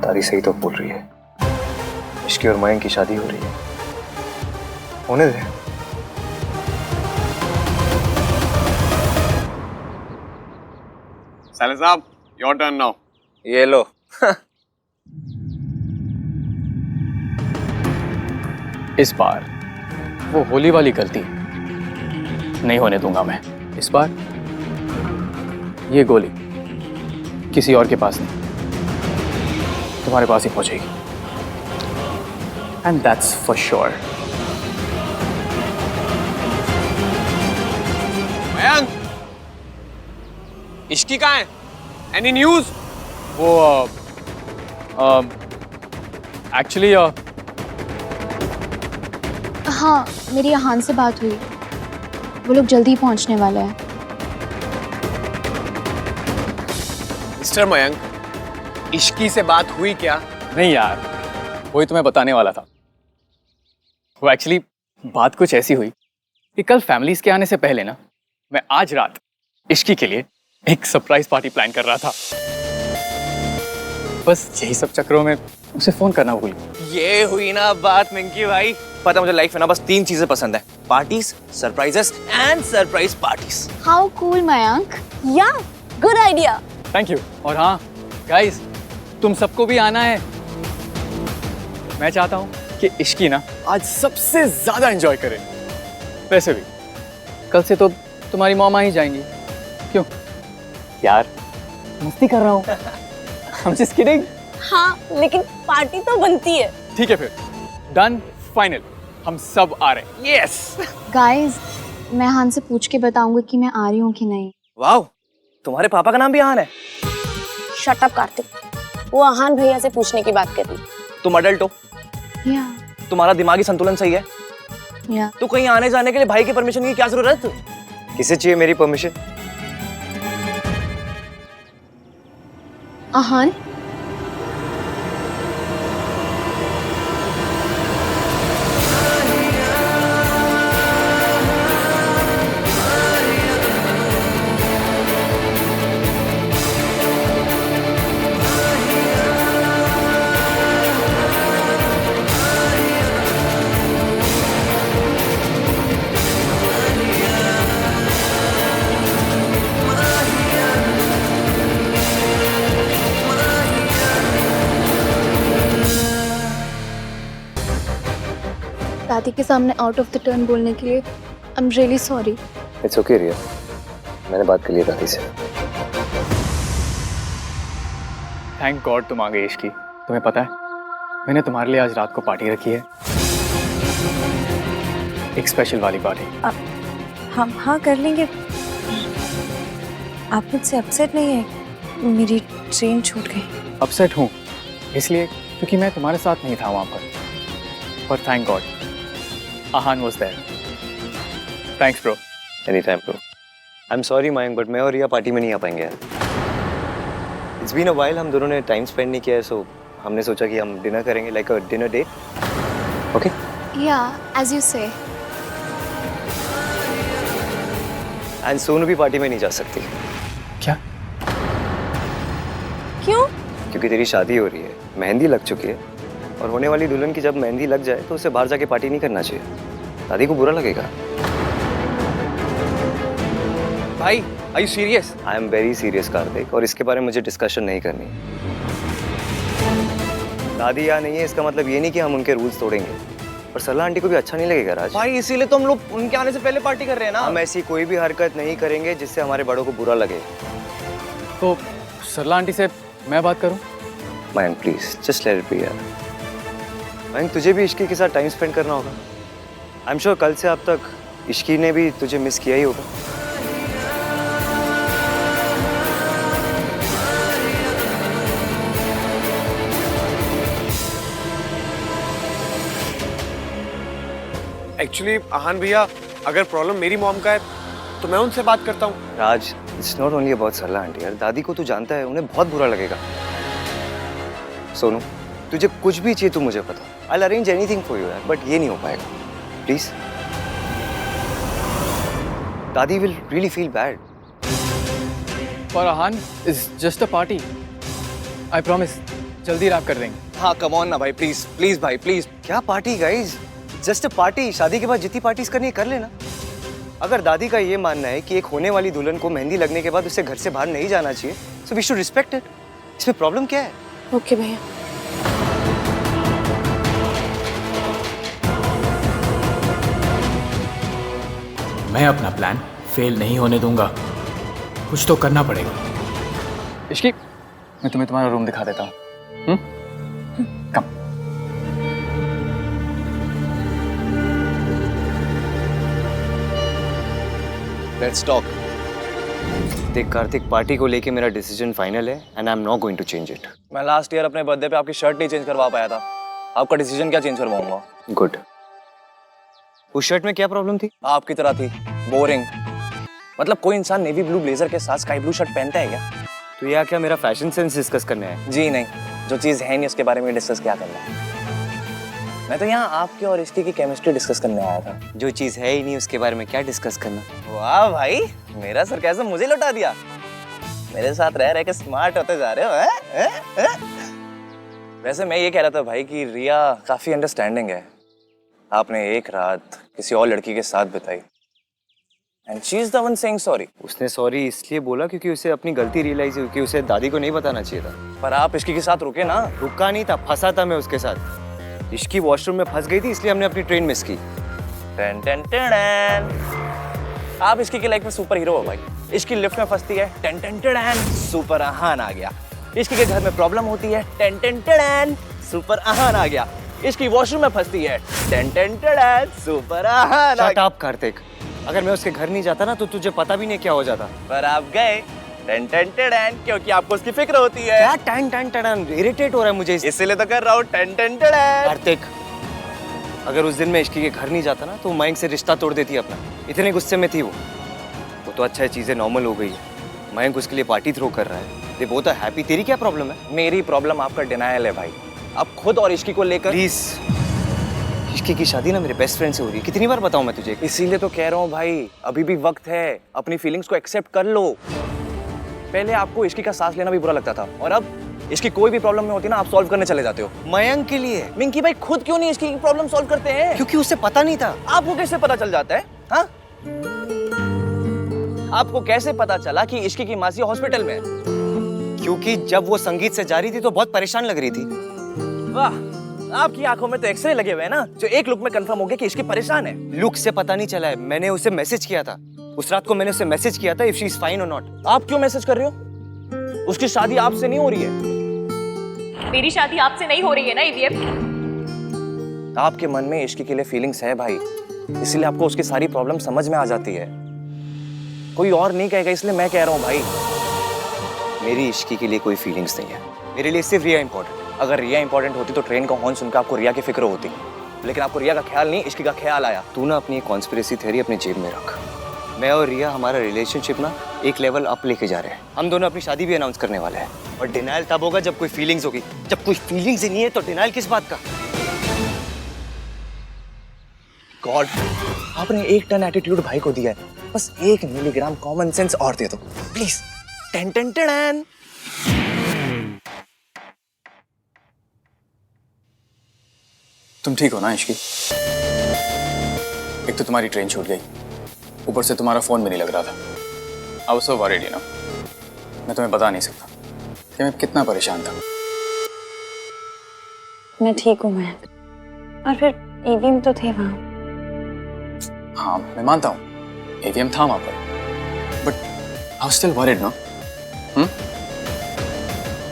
तारी सही तो बोल रही है, इश्की और मयंक की शादी हो रही है। होने दे। साले साहब, योर टर्न नाउ। ये लो। इस बार वो होली वाली गलती नहीं होने दूंगा मैं। इस बार ये गोली किसी और के पास नहीं, तुम्हारे पास ही पहुंचेगी। And that's for sure. Mayank, Ishki कहाँ है? Any news? वो एक्चुअली हाँ, मेरी आहान से बात हुई, वो लोग जल्दी ही पहुंचने वाले हैं। मिस्टर मयंक, इश्की से बात हुई क्या? नहीं यार, वही तुम्हें बताने वाला था। वो एक्चुअली बात कुछ ऐसी हुई कि कल फैमिलीज के आने से पहले ना, मैं आज रात इश्की के लिए एक सरप्राइज पार्टी प्लान कर रहा था। बस यही सब चक्करों में उसे फोन करना भूल गया। ये हुई ना बात मिंकी भाई। पता मुझे लाइफ में ना बस 3 चीजें पसंद है, parties, surprises and surprise parties. How cool Mayank. या गुड आइडिया। Thank you. और हाँ गाइस, तुम सबको भी आना है। मैं चाहता हूँ कि इश्की ना आज सबसे ज्यादा एंजॉय करे। वैसे भी कल से तो तुम्हारी मॉम आ ही जाएंगी। क्यों यार, मस्ती कर रहा हूँ। I'm just kidding। हाँ, लेकिन पार्टी तो बनती है। ठीक है फिर, डन, फाइनल, हम सब आ रहे हैं। यस गाइस, मैं आहान से पूछ के बताऊंगी कि मैं आ रही हूँ कि नहीं। वाह, तुम्हारे पापा का नाम भी आहान है? शट अप कार्तिक, वो आहान भैया से पूछने की बात कर रही। तुम अडल्ट हो, या तुम्हारा दिमागी संतुलन सही है। या तो कहीं आने जाने के लिए भाई की परमिशन की क्या जरूरत? किसे चाहिए मेरी परमिशन? आहान, दादी के सामने आउट ऑफ द टर्न बोलने के लिए I am really sorry. It's okay Riya, मैंने बात कर ली दादी से। थैंक गॉड तुम आ गई इश्की। तुम्हें पता है, मैंने तुम्हारे लिए आज रात को पार्टी रखी है, एक स्पेशल वाली पार्टी। हम हाँ कर लेंगे। आप मुझसे अपसेट नहीं है? मेरी ट्रेन छूट गई। अपसेट हूँ इसलिए क्योंकि मैं तुम्हारे साथ नहीं था वहां पर thank God Aahan was there. Thanks bro. Any time bro. I am sorry Mayank, but मैं और रिया पार्टी में नहीं आ पाएंगे यार। इट्स बीन अ व्हाइल, हम दोनों ने टाइम स्पेंड नहीं किया है, सो हमने सोचा कि हम डिनर करेंगे, like a dinner date. Okay? Yeah, as you say. And Sonu भी पार्टी में नहीं जा सकती. क्या? क्यों? क्योंकि तेरी शादी हो रही है, मेहंदी लग चुकी है, और होने वाली दुल्हन की जब मेहंदी लग जाए तो उसे बाहर जाके पार्टी नहीं करना चाहिए. दादी को बुरा लगेगा. भाई are you serious? I am very serious Kartik, और इसके बारे में मुझे डिस्कशन नहीं करनी. दादी यहाँ नहीं है इसका मतलब ये नहीं कि हम उनके रूल्स तोड़ेंगे, पर सरला आंटी को भी अच्छा नहीं लगेगा राज. भाई इसीलिए तो हम लोग उनके आने से पहले पार्टी कर रहे हैं ना. हम ऐसी कोई भी हरकत नहीं करेंगे जिससे हमारे बड़ों को बुरा लगे. तो सरला आंटी से मैं बात करूं? Mayank please just let it be यार. मयंक तुझे भी इश्की के साथ टाइम स्पेंड करना होगा. आई एम श्योर कल से अब तक इश्की ने भी तुझे मिस किया ही होगा. एक्चुअली आहान भैया, अगर प्रॉब्लम मेरी मॉम का है तो मैं उनसे बात करता हूँ. Raj it's not only about Sarla aunty यार. दादी को तू जानता है, उन्हें बहुत बुरा लगेगा. सोनू तुझे कुछ भी चाहिए तो मुझे पता. I will arrange anything for you यार, बट ये नहीं हो पाएगा प्लीज. दादी विल रियली फील बैड. और Aahan is just a party. I promise जल्दी रैप कर देंगे. हाँ कम ऑन ना भाई, प्लीज प्लीज भाई प्लीज. क्या party guys? Just a party. शादी के बाद जितनी पार्टीज करनी है कर लेना. अगर दादी का ये मानना है कि एक होने वाली दुल्हन को मेहंदी लगने के बाद उसे घर से बाहर नहीं जाना चाहिए, so we should respect it. इसमें प्रॉब्लम क्या है? ओके भैया. मैं अपना प्लान फेल नहीं होने दूंगा. कुछ तो करना पड़ेगा. इश्की मैं तुम्हें तुम्हारा रूम दिखा देता हूँ. कम. Let's talk. देख कार्तिक, पार्टी को लेके मेरा डिसीजन फाइनल है and I am not going to change it. मैं लास्ट ईयर अपने बर्थडे पे आपकी शर्ट नहीं चेंज करवा पाया था. आपका डिसीजन क्या चेंज करवाऊंगा? गुड. उस शर्ट में क्या प्रॉब्लम थी? आपकी तरह थी, बोरिंग. मतलब कोई इंसान नेवी ब्लू ब्लेजर के साथ स्काई ब्लू शर्ट पहनता है क्या? तो यह क्या मेरा फैशन सेंस डिस्कस करने है? जी नहीं, जो चीज़ है नहीं उसके बारे में डिस्कस क्या करना है. मैं तो यहाँ आपके और इश्की की केमिस्ट्री डिस्कस करने आया था. जो चीज है ही नहीं उसके बारे में क्या डिस्कस करना? वाह भाई, मेरा सरकाज़म मुझे लौटा दिया. मेरे साथ रह रह के स्मार्ट होते जा रहे हो हैं? वैसे मैं ये कह रहा था भाई कि रिया काफी अंडरस्टैंडिंग है. आपने एक रात किसी और लड़की के साथ बिताई and she is the one saying sorry. उसने सॉरी इसलिए बोला क्योंकि उसे अपनी गलती रियलाइज हुई कि उसे दादी को नहीं बताना चाहिए था. पर आप इश्की के साथ रुके ना. रुका नहीं था, फंसा था मैं उसके साथ. इश्की वॉशरूम में फंस गई थी इसलिए हमने अपनी ट्रेन मिस की. टन टन टन. आप इश्की की लाइफ में सुपर हीरो हो भाई. इश्की लिफ्ट में फंसती है, टन टन टन, सुपर आहान आ गया. इश्की के घर में प्रॉब्लम होती है, टन टन टन, सुपर आहान आ गया. इश्की वॉशरूम में फंसती है, टन टन टन, सुपर आहान आ गया. Shut up Kartik. अगर मैं उसके घर नहीं जाता ना तो तुझे पता भी नहीं क्या हो जाता. पर आप गए, टन टन टन, क्योंकि आपको उसकी फिक्र होती है. क्या टन टन टन? इरिटेट हो रहा है मुझे इसीलिए तो कर रहा हूँ टन टन टन. कार्तिक, अगर उस दिन मैं इश्की के घर नहीं जाता ना तो मयंक से रिश्ता तोड़ देती अपना. इतने गुस्से में थी वो तो अच्छा है चीजें नॉर्मल हो गई है. मयंक उसके लिए पार्टी थ्रो कर रहा है. They both are happy. तेरी क्या प्रॉब्लम है? मेरी प्रॉब्लम आपका डिनायल है भाई. आप खुद और इश्की को लेकर. प्लीज, इश्की की शादी ना मेरे बेस्ट फ्रेंड से हो रही है. कितनी बार बताऊं मैं तुझे? इसीलिए तो कह रहा हूँ भाई, अभी भी वक्त है. अपनी फीलिंग्स को एक्सेप्ट कर लो. पहले आपको इश्की का सांस लेना भी बुरा लगता था और अब इसकी कोई भी प्रॉब्लम में होती है ना, आप सॉल्व करने चले जाते हो. मयंक के लिए. मिंकी भाई खुद क्यों नहीं इसकी प्रॉब्लम सॉल्व करते हैं? क्योंकि उसे पता नहीं था. आपको कैसे पता चल जाता है? हाँ, आपको कैसे पता चला कि इश्की की मासी हॉस्पिटल में है? क्योंकि जब वो संगीत से जा रही थी तो बहुत परेशान लग रही थी. वाह, आपकी आंखों में तो एक्सरे लगे हुए हैं ना, जो एक लुक में कंफर्म हो गया कि इश्की परेशान है. लुक से पता नहीं चला है. मैंने उसे मैसेज किया था. उस रात को मैंने उसे मैसेज किया था इफ शी इज फाइन और नॉट. आप क्यों मैसेज कर रहे हो? उसकी शादी आपसे नहीं हो रही है. मेरी शादी आपसे नहीं हो रही है ना ईवीएम. आपके मन में इश्की के लिए फीलिंग्स है भाई, इसलिए आपको उसकी सारी प्रॉब्लम समझ में आ जाती है. कोई और नहीं कहेगा, इसलिए मैं कह रहा हूँ भाई. मेरी इश्की के लिए कोई फीलिंग्स नहीं है. मेरे लिए सिर्फ रिया इंपॉर्टेंट. अगर रिया इंपॉर्टेंट होती तो ट्रेन का हॉर्न सुनकर आपको रिया की फिक्र होती, लेकिन आपको रिया का ख्याल नहीं, इश्की का ख्याल आया. तू ना अपनी कॉन्स्पिरेसी थ्योरी अपने जेब में रख. मैं और रिया, हमारा रिलेशनशिप ना एक लेवल अप लेके जा रहे हैं। हम दोनों अपनी शादी भी अनाउंस करने वाले हैं। और डिनाइल तब होगा जब कोई फीलिंग्स होगी। जब कोई फीलिंग्स ही नहीं है तो डिनाइल किस बात का? गॉड, आपने 1 टन एटीट्यूड भाई को दिया है, बस 1 मिलीग्राम कॉमन सेंस और दे दो प्लीज। Ten ten ten. तुम ठीक हो ना इश्की? एक तो तुम्हारी ट्रेन छूट गई, ऊपर से तुम्हारा फोन भी नहीं लग रहा था। I was so worried you know. मैं तुम्हें बता नहीं सकता कि मैं कितना परेशान था। मैं ठीक हूँ मयंक, और फिर ईवीएम तो थे वहाँ। हाँ मैं मानता हूँ एवीएम था वहां पर, but I was still worried no.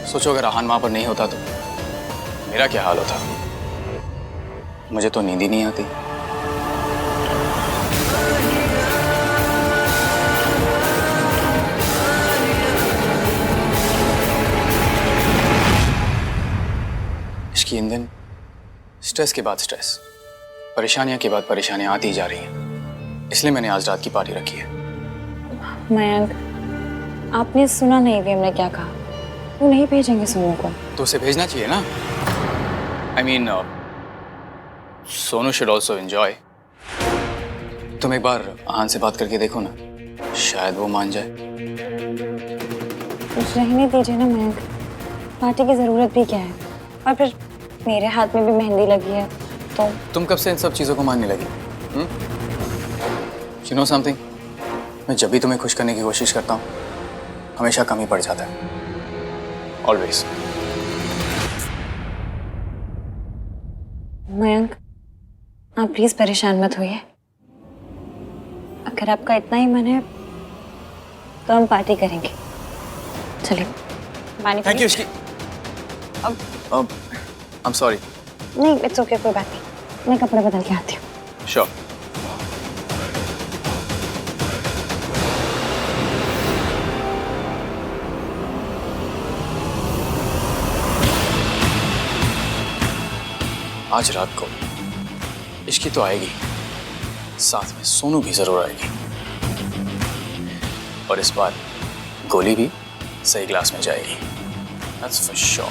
सोचो अगर आहान वहां पर नहीं होता तो मेरा क्या हाल होता। मुझे तो नींद ही नहीं आती। इसकी इन दिन स्ट्रेस के बाद स्ट्रेस, परेशानियां के बाद परेशानियां आती ही जा रही हैं। इसलिए मैंने आज रात की पार्टी रखी है। मयंक, आपने सुना नहीं ईवीएम ने क्या कहा? वो नहीं भेजेंगे सोनू को। तो उसे भेजना चाहिए ना। I mean Sonu should also enjoy. तुम एक बार आहान से बात करके देखो ना, शायद वो मान जाए। कुछ रहने दीजिए ना मयंक, पार्टी की जरूरत भी क्या है? और फिर मेरे हाथ में भी मेहंदी लगी है तो। तुम कब से इन सब चीजों को मानने लगी? यू नो समथिंग, मैं जब भी तुम्हें खुश करने की कोशिश करता हूँ हमेशा कम ही पड़ जाता है। ऑलवेज। मयंक, आप प्लीज परेशान मत होइए। अगर आपका इतना ही मन है तो हम पार्टी करेंगे। चलिए पानी। Thank you. अब आई एम सॉरी। नहीं, इट्स ओके, कोई बात नहीं। मैं कपड़े बदल के आती हूँ। श्योर। आज रात को इश्की तो आएगी, साथ में सोनू भी जरूर आएगी, और इस बार गोली भी सही ग्लास में जाएगी। That's for sure.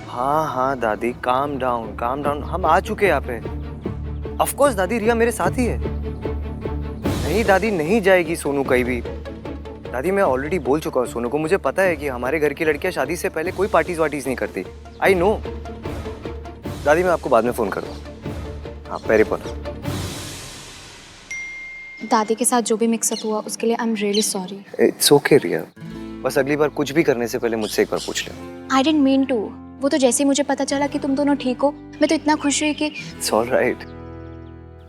हाँ हाँ दादी, काम डाउन। हम आ चुके हैं यहाँ पे। ऑफ कोर्स दादी, रिया मेरे साथ ही है। नहीं दादी, नहीं जाएगी सोनू कहीं भी। दादी मैं ऑलरेडी बोल चुका हूँ सोनू को। मुझे पता है कि हमारे घर की लड़कियां शादी से पहले कोई पार्टीज वार्टीज नहीं करती। आई नो दादी, मैं आपको बाद में फोन कर दूँ। हाँ पेरी पर। दादी के साथ जो भी मिक्सअप हुआ उसके लिए I am really sorry. It's okay Riya, बस अगली बार कुछ भी करने से पहले मुझसे एक बार पूछ ले। I didn't mean to. वो तो जैसे ही मुझे पता चला कि तुम दोनों ठीक हो, मैं तो इतना खुश हुई कि। It's all right.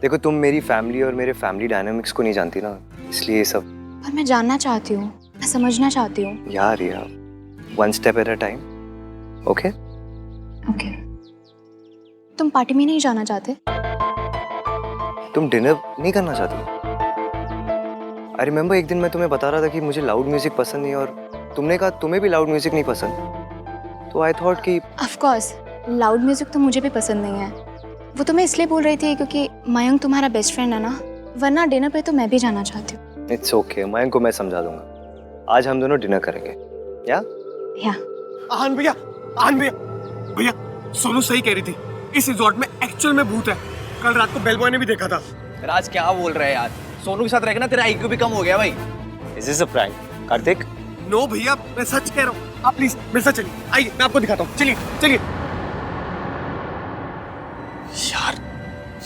देखो तुम मेरी फैमिली और मेरे फैमिली डायनामिक्स को नहीं जानती ना, इसलिए ये सब। पर मैं जानना चाहती हूँ, मैं समझना चाहती हूँ। यार यार, one step at a time. Okay okay. तुम पार्टी में नहीं जाना चाहते? तुम डिनर नहीं करना चाहती? आई रिमेम्बर एक दिन मैं तुम्हें बता रहा था कि मुझे लाउड म्यूजिक पसंद नहीं, और तुमने कहा तुम्हें भी लाउड म्यूजिक नहीं पसंद। तो आई थॉट कि ऑफ कोर्स लाउड म्यूजिक तो मुझे भी पसंद नहीं है। वो तो मैं इसलिए बोल रही थी क्योंकि मयंक तुम्हारा बेस्ट फ्रेंड है ना, वरना डिनर पे तो मैं भी जाना चाहती हूँ। इट्स ओके, मयंक को मैं समझा दूंगा। आज हम दोनों डिनर करेंगे। या आहान भैया, भैया सोनू सही कह रही थी। इस रिजॉर्ट में एक्चुअल में भूत है। कल रात को बेल बॉय ने भी देखा था। राज क्या बोल रहा है यार? सोनू के साथ रहकर ना तेरा आईक्यू भी कम हो गया भाई। Is this a prank Kartik? No भैया, मैं सच कह रहा हूँ। आप प्लीज मेरे साथ चलिए। आइए मैं आपको दिखाता हूँ। चलिए चलिए। यार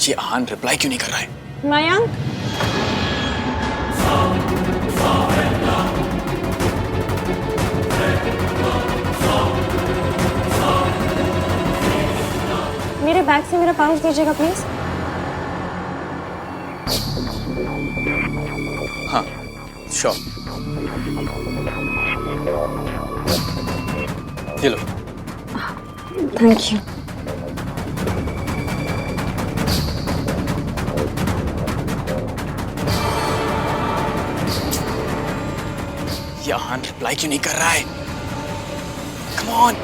ये आहान रिप्लाई क्यों नहीं कर रहा है? मयंक, मेरे बैग से मेरा पाउच दीजिएगा प्लीज। हाँ श्योर। ये लो। Thank you. ये आहान रिप्लाई क्यों नहीं कर रहा है? Come on.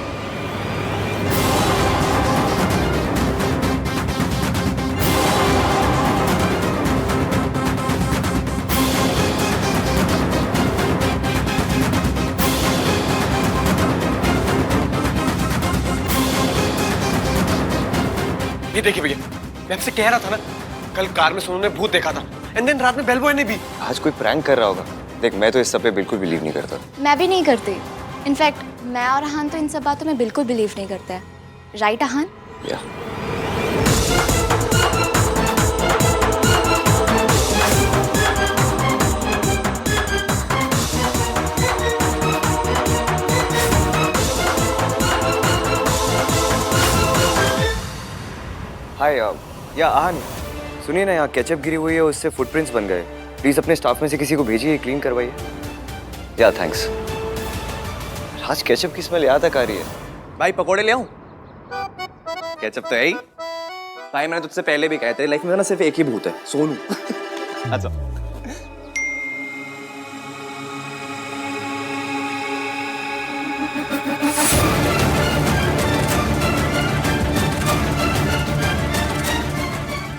देखिए भैया, मैं आपसे कह रहा था ना, कल कार में सोनू ने भूत देखा था, एंड देन रात में बेल बॉय ने भी। आज कोई प्रैंक कर रहा होगा। देख, मैं तो इस सब पे बिल्कुल बिलीव नहीं करता। मैं भी नहीं करती। इनफैक्ट मैं और अहान तो इन सब बातों में बिल्कुल बिलीव नहीं करते हैं। राइट अहान? या हाय या आहान, सुनिए ना, यहाँ केचप गिरी हुई है, उससे फुटप्रिंट्स बन गए। प्लीज अपने स्टाफ में से किसी को भेजिए, क्लीन करवाइए। या थैंक्स। आज केचप की स्मेल यहाँ तक आ रही है। भाई पकोड़े ले आऊं? केचप तो है ही। भाई मैंने तुझसे पहले भी कहा तेरी लाइफ में ना सिर्फ एक ही भूत है, सोनू। अच्छा।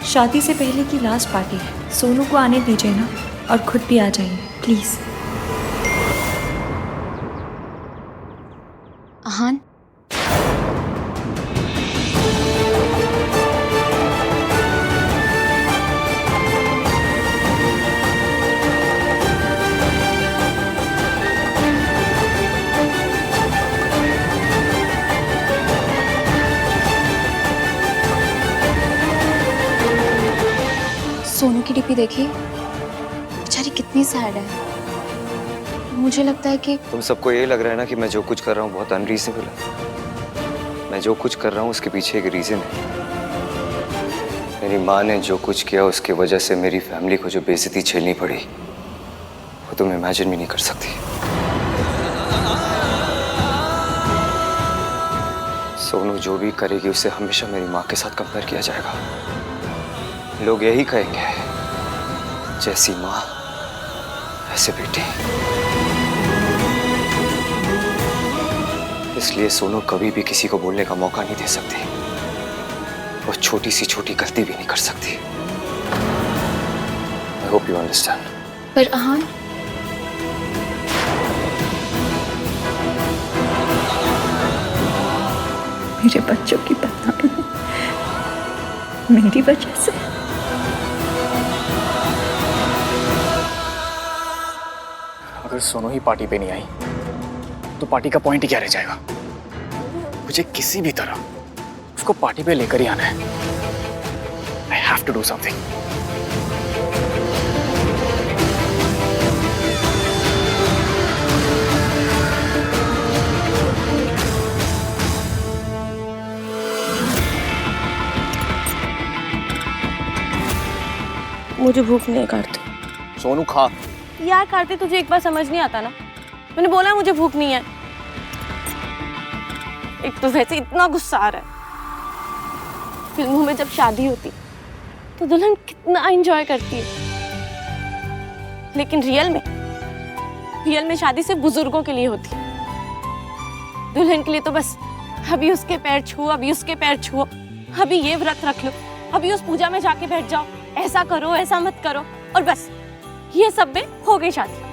शादी से पहले की लास्ट पार्टी है, सोनू को आने दीजिए ना, और खुद भी आ जाइए प्लीज। अहान, सोनू की डीपी देखी, बेचारी कितनी सैड है। मुझे लगता है कि तुम सबको ये लग रहा है ना कि मैं जो कुछ कर रहा हूँ बहुत अनरीजनेबल है। मैं जो कुछ कर रहा हूँ उसके पीछे एक रीजन है। मेरी माँ ने जो कुछ किया उसके वजह से मेरी फैमिली को जो बेइज्जती झेलनी पड़ी, वो तुम इमेजिन भी नहीं कर सकती। सोनू जो भी करेगी उसे हमेशा मेरी माँ के साथ कंपेयर किया जाएगा। लोग यही कहेंगे, जैसी माँ ऐसे बेटी। इसलिए सोनू कभी भी किसी को बोलने का मौका नहीं दे सकती। वो छोटी सी छोटी गलती भी नहीं कर सकती। I hope you understand. पर अहान, मेरे बच्चों की बदनामी मेरी वजह से। अगर सोनू ही पार्टी पे नहीं आई तो पार्टी का पॉइंट ही क्या रह जाएगा। मुझे किसी भी तरह उसको पार्टी पे लेकर ही आना है। I have to do something. मुझे भूख नहीं है कार्तिक। सोनू खा। यार कार्तिक, तुझे एक बार समझ नहीं आता ना, मैंने बोला मुझे भूख नहीं है। एक तो वैसे इतना गुस्सा आ रहा है। फिल्मों में जब शादी होती तो दुल्हन कितना एंजॉय करती है, लेकिन रियल में शादी सिर्फ बुजुर्गों के लिए होती है। दुल्हन के लिए तो बस अभी उसके पैर छुओ, अभी उसके पैर छुओ, अभी ये व्रत रख लो, अभी उस पूजा में जाके बैठ जाओ, ऐसा करो ऐसा मत करो, और बस ये सब में हो गई शादी।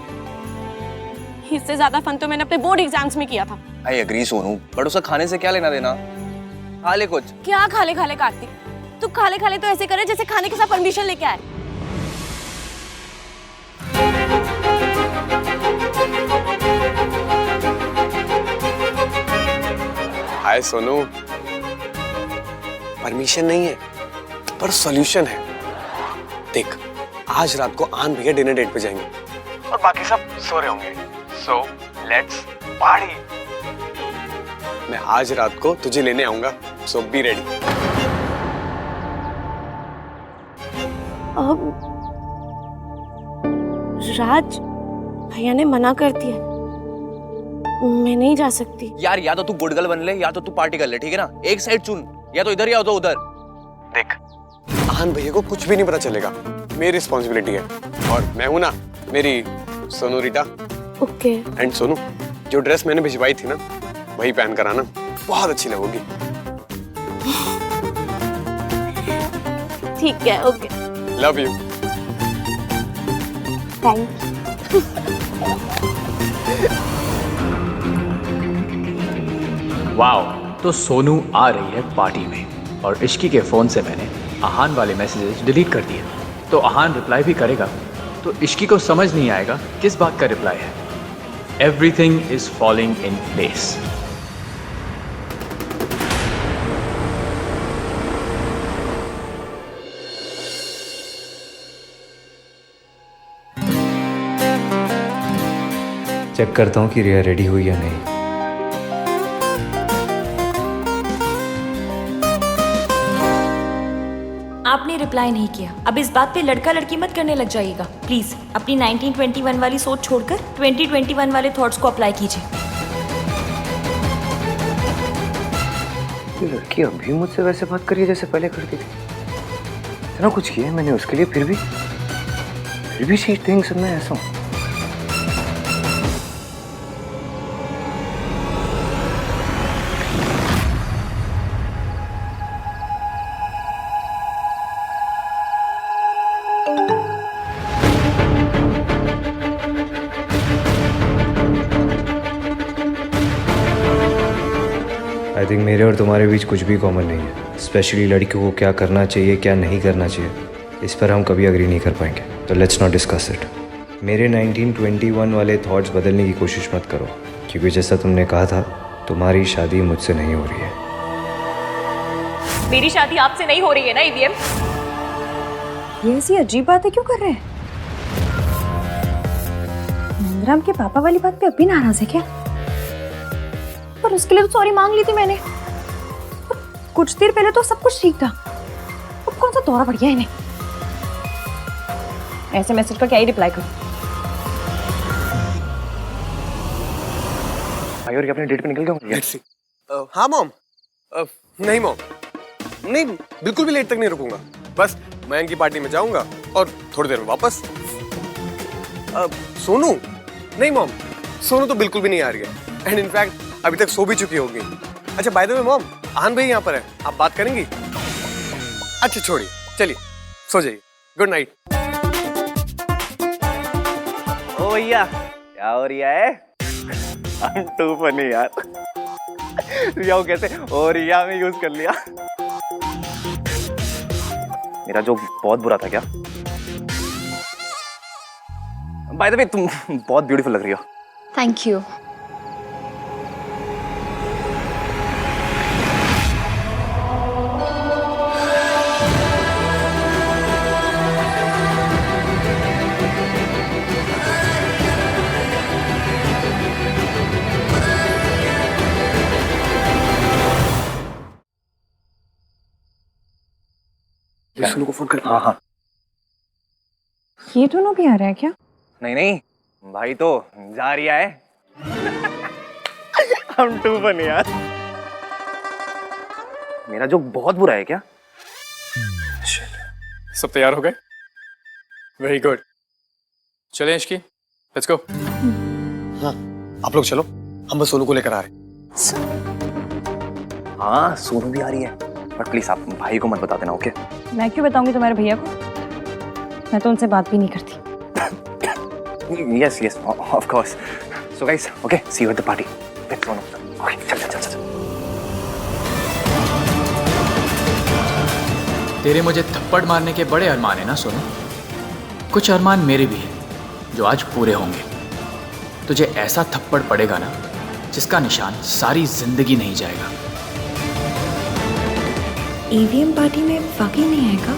इससे ज्यादा फन तो मैंने अपने बोर्ड एग्जाम्स में किया था। आई एग्री सोनू, बट उसका खाने से क्या लेना देना। खा ले कुछ। क्या खाले खाले कार्तिक, तू खाले खाले तो ऐसे करे जैसे खाने के साथ परमिशन लेके आए। हाय सोनू, परमिशन नहीं है पर सॉल्यूशन है। देख, आज रात को आन भैया डिनर डेट पे जाएंगे और बाकी सब सो रहे होंगे। So let's party. मैं आज रात को तुझे लेने आऊंगा, सो बी रेडी। अब राज भैया ने मना कर दिया, मैं नहीं जा सकती। यार या तो तू गुड गर्ल बन ले या तो तू पार्टी कर ले, ठीक है ना। एक साइड चुन, या तो इधर या तो उधर। देख, आहान भैया को कुछ भी नहीं पता चलेगा, मेरी रिस्पॉन्सिबिलिटी है। और मैं हूं ना, मेरी सोनू रीटा। ओके। एंड सोनू, जो ड्रेस मैंने भिजवाई थी ना, वही पहन कर आना, बहुत अच्छी लगोगी। ठीक है, okay. Love you. Thank wow, तो सोनू आ रही है पार्टी में। और इश्की के फ़ोन से मैंने आहान वाले मैसेजेस डिलीट कर दिए। तो आहान रिप्लाई भी करेगा तो इश्की को समझ नहीं आएगा किस बात का रिप्लाई है। Everything is falling in place. Check करता हूँ कि रिया रेडी हुई या नहीं। आपने रिप्लाई नहीं किया। अब इस बात पे लड़का लड़की मत करने लग जाइएगा प्लीज। अपनी 1921 वाली सोच छोड़कर 2021 वाले थॉट्स को अप्लाई कीजिए। ये लड़की अभी मुझसे वैसे बात करी है जैसे पहले करती थी। इतना कुछ किया है मैंने उसके लिए, फिर भी शी थिंक्स मैं ऐसा हूँ। आई थिंक मेरे और तुम्हारे बीच कुछ भी कॉमन नहीं है। स्पेशली लड़कियों को क्या करना चाहिए क्या नहीं करना चाहिए, इस पर हम कभी अग्री नहीं कर पाएंगे। तो लेट्स नॉट डिस्कस इट। मेरे 1921 वाले थॉट्स बदलने की कोशिश मत करो, क्योंकि जैसा तुमने कहा था तुम्हारी शादी मुझसे नहीं हो रही है। मेरी शादी आपसे नहीं हो रही है ना ईवीएम? ये ऐसी अजीब बातें क्यों कर रहे हैं? नंदराम के पापा वाली बात पे अभी नाराज है क्या? पर उसके लिए तो सॉरी मांग ली थी मैंने। कुछ देर पहले तो सब कुछ ठीक था, अब कौन सा दौरा बढ़ गया इन्हें? ऐसे मैसेज का क्या ही रिप्लाई करूं? भाई और अपने डेट पे निकल गया। हाँ मॉम। नहीं मॉम, नहीं बिल्कुल भी लेट तक नहीं रुकूंगा। बस मयंक की पार्टी में जाऊंगा और थोड़ी देर में वापस। सोनू? नहीं मॉम, सोनू तो बिल्कुल भी नहीं आ रही है। एंड इनफैक्ट अभी तक सो भी चुकी होगी। अच्छा बाय द वे मॉम, आहान भाई यहाँ पर है, आप बात करेंगी? अच्छा छोड़िए, चलिए सो जाइए। Good night. ओ भैया क्या हो रहा है? I'm too funny यार। रिया को कैसे ओ रिया में यूज कर लिया। मेरा जोक बहुत बुरा था क्या? बाय द वे तुम बहुत ब्यूटीफुल लग रही हो। Thank you. सोनू को फोन कर। हाँ हाँ। ये दोनों भी आ रहे हैं क्या? नहीं नहीं भाई तो जा रिया है। हम टू बने यार। मेरा जोक बहुत बुरा है क्या? सब तैयार हो गए? Very good. चलें इश्की, लेट्स गो। हाँ आप लोग चलो, हम बस सोनू को लेकर आ रहे हैं। हाँ सोनू भी आ रही है, बट प्लीज आप भाई को मत बता देना, ओके? मैं क्यों बताऊंगी तुम्हारे भैया को? मैं तो उनसे बात भी नहीं करती। Yes, yes, of course. So guys, okay, see you at the party. Let's go. Okay, चल. तेरे मुझे थप्पड़ मारने के बड़े अरमान है ना सोनू? कुछ अरमान मेरे भी हैं जो आज पूरे होंगे। तुझे ऐसा थप्पड़ पड़ेगा ना जिसका निशान सारी जिंदगी नहीं जाएगा। ईवीएम पार्टी में वाकई नहीं आएगा?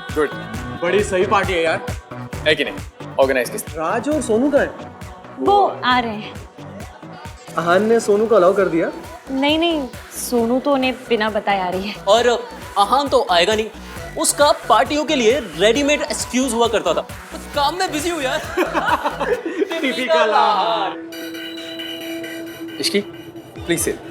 गुड, बड़ी सही पार्टी है यार, है कि नहीं? ऑर्गेनाइज किस? राज और सोनू का है। वो आ रहे हैं। आहान ने सोनू को अलाउ कर दिया? नहीं, सोनू तो उन्हें बिना बताए आ रही है। और आहान तो आएगा नहीं, उसका पार्टियों के लिए रेडीमेड एक्सक्यूज हुआ करता था। उस काम में बिजी हूँ यार। Typical Aahan. Ishqi, please sit.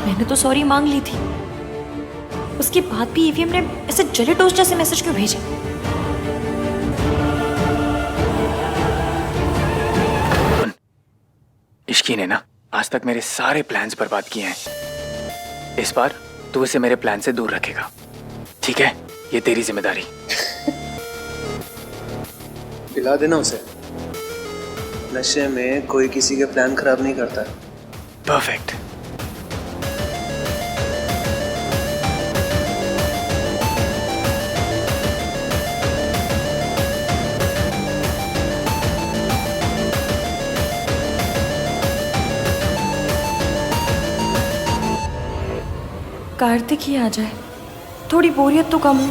मैंने तो सॉरी मांग ली थी, उसके बाद भी ईवीएम ने ऐसे जले टोस्ट जैसे मैसेज क्यों भेजे? इश्की ने ना आज तक मेरे सारे प्लान्स बर्बाद किए हैं। इस बार तू इसे मेरे प्लान से दूर रखेगा, ठीक है? ये तेरी जिम्मेदारी। पिला देना उसे। नशे में कोई किसी के प्लान खराब नहीं करता। परफेक्ट। कार्तिक ही आ जाए, थोड़ी बोरियत तो कम हो।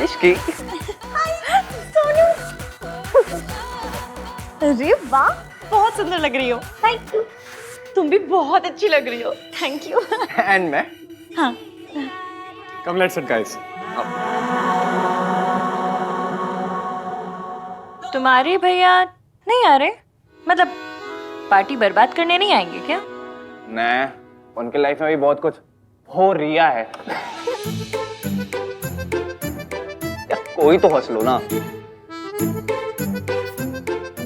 इश्की, अरे वाह, बहुत सुंदर लग रही हो। Thank you. तुम भी बहुत अच्छी लग रही हो। Thank you. एंड मैं? हाँ। Come let's sit guys. तुम्हारे भैया नहीं आ रहे? मतलब पार्टी बर्बाद करने नहीं आएंगे क्या? नहीं, उनके लाइफ में भी बहुत कुछ हो रिया है। कोई तो हंस लो ना।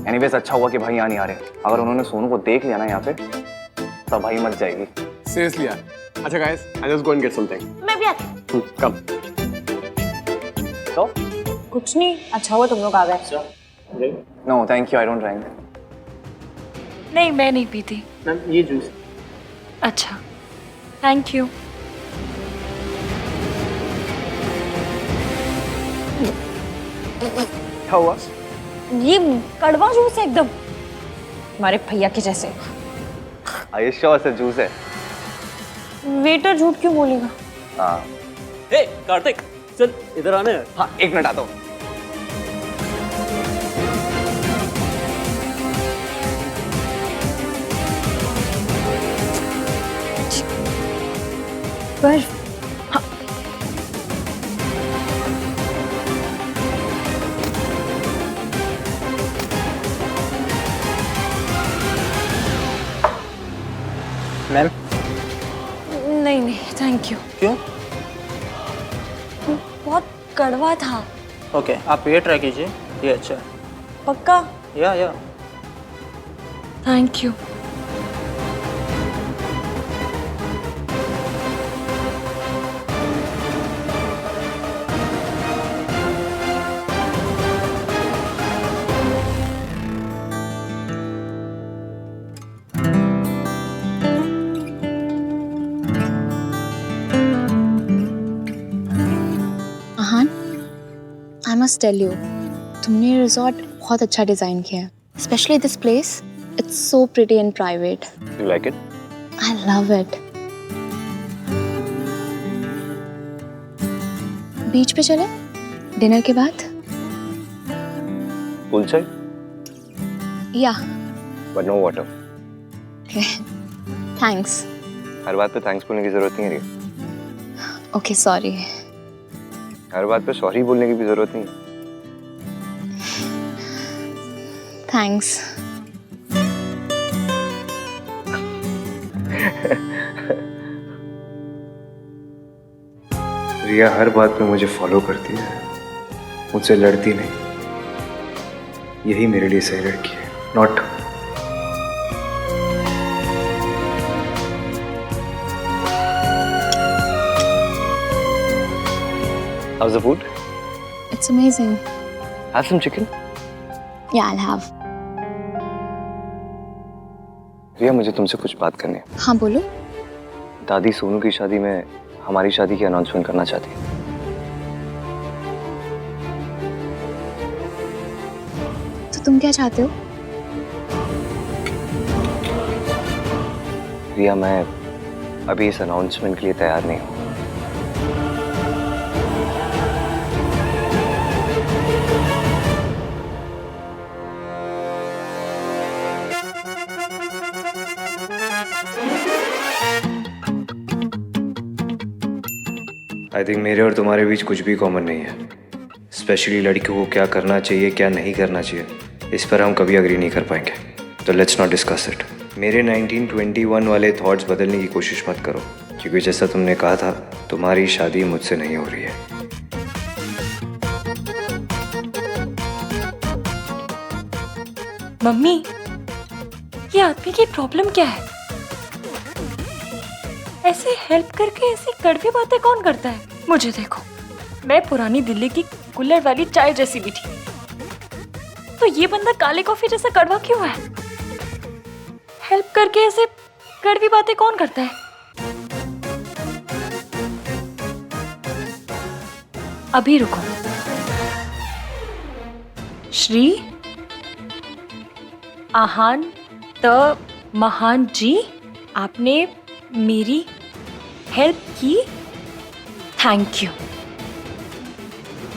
एनीवेज अच्छा हुआ कि भाई यहाँ नहीं आ रहे। अगर उन्होंने सोनू को देख लिया ना यहाँ पे, तब भाई मच जाएगी। सीरियसली यार। अच्छा guys, I just go and get something. मैं भी आती। कम। तो कुछ नहीं, अच्छा हुआ तुम लोग आ गए। No thank you, I don't drink. नहीं, मैं नहीं पीती। मैम ये जूस। अच्छा, थैंक यू। क्या हुआ? ये कड़वा जूस है एकदम, हमारे भैया के जैसे। आयुष्या से जूस है। वेटर झूठ क्यों बोलेगा? हाँ। हे कार्तिक, चल इधर आने। हाँ, एक मिनट आता हूँ। पर मैम? नहीं नहीं, थैंक यू। क्यों? बहुत कड़वा था। ओके, आप ये ट्राई कीजिए, ये अच्छा है। पक्का? या thank you. I must tell you, तुमने ये रिजॉर्ट बहुत अच्छा डिजाइन किया है, specially this place. It's so pretty and private. You like it? I love it. Beach पे चले डिनर के बाद? Pool side? या बट नो वाटर। थैंक्स। हर बात पे थैंक्स बोलने की जरूरत नहीं है रिया। Okay sorry. हर बात पे सॉरी बोलने की भी जरूरत नहीं है। थैंक्स। रिया हर बात में मुझे फॉलो करती है, मुझसे लड़ती नहीं। यही मेरे लिए सही लड़की है, not How's the food? It's amazing. Have some chicken? Yeah, I'll have. रिया मुझे तुमसे कुछ बात करनी है। हाँ बोलो। दादी सोनू की शादी में हमारी शादी की अनाउंसमेंट करना चाहती है। तो तुम क्या चाहते हो? रिया मैं अभी इस अनाउंसमेंट के लिए तैयार नहीं हूँ। आई थिंक मेरे और तुम्हारे बीच कुछ भी कॉमन नहीं है, स्पेशली लड़कियों को क्या करना चाहिए क्या नहीं करना चाहिए, इस पर हम कभी अग्री नहीं कर पाएंगे, तो लेट्स नॉट डिस्कस इट। मेरे 1921 वाले थॉट्स बदलने की कोशिश मत करो, क्योंकि जैसा तुमने कहा था तुम्हारी शादी मुझसे नहीं हो रही है। मम्मी, ये आदमी की प्रॉब्लम क्या है? ऐसे हेल्प करके ऐसी कड़वी बातें कौन करता है? मुझे देखो, मैं पुरानी दिल्ली की कुल्हड़ वाली चाय जैसी भी थी, तो ये बंदा काले कॉफी जैसा कड़वा क्यों है? हेल्प करके ऐसे कड़वी बातें कौन करता है? अभी रुको। श्री आहान त महान जी, आपने मेरी हेल्प की, थैंक यू।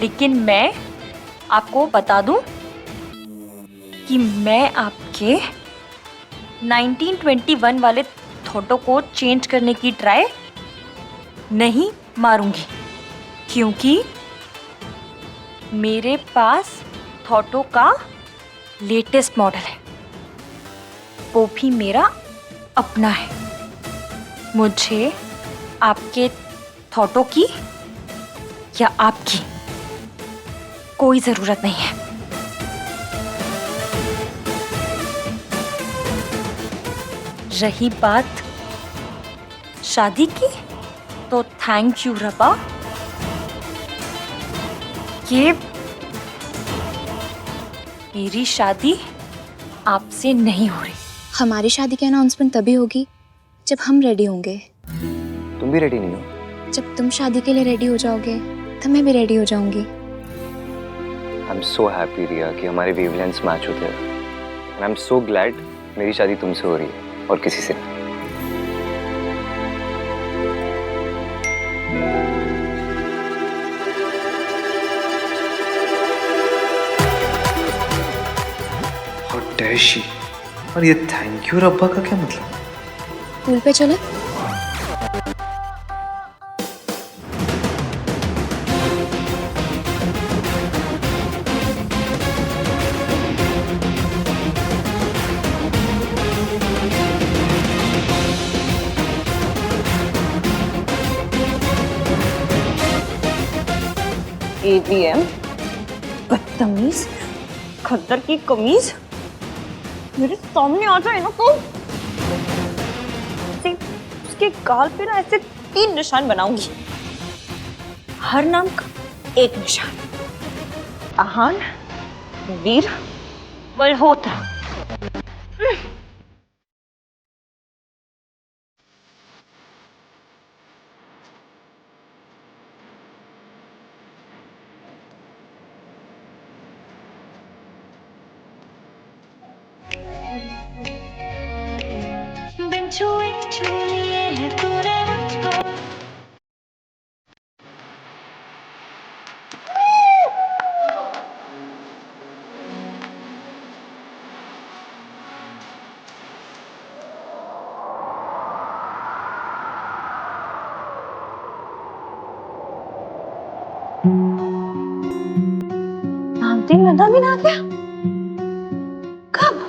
लेकिन मैं आपको बता दूं कि मैं आपके 1921 वाले थॉटों को चेंज करने की ट्राई नहीं मारूंगी, क्योंकि मेरे पास थॉटों का लेटेस्ट मॉडल है, वो भी मेरा अपना है। मुझे आपके थॉटों की या आपकी कोई जरूरत नहीं है। रही बात शादी की, तो थैंक यू रबा, ये मेरी शादी आपसे नहीं हो रही। हमारी शादी की अनाउंसमेंट तभी होगी जब हम रेडी होंगे। तुम भी रेडी नहीं हो? जब तुम शादी के लिए रेडी हो जाओगे तब मैं भी रेडी हो जाऊंगी। आई एम सो हैप्पी रिया कि हमारे वेवलेंथ्स मैच होते हैं, and I am so glad मेरी शादी तुमसे हो रही है और किसी से नहीं। डैशी, और ये थैंक यू रब्बा का क्या मतलब? पूल पे चले? ATM, बदतमीज, खद्दर की कमीज, मेरे सामने आ जाए ना तो उसके गाल पे ना ऐसे 3 निशान बनाऊंगी, हर नाम का एक निशान। आहान, वीर, मल्होत्रा। नामतीन बंदा भी ना आ गया? कब?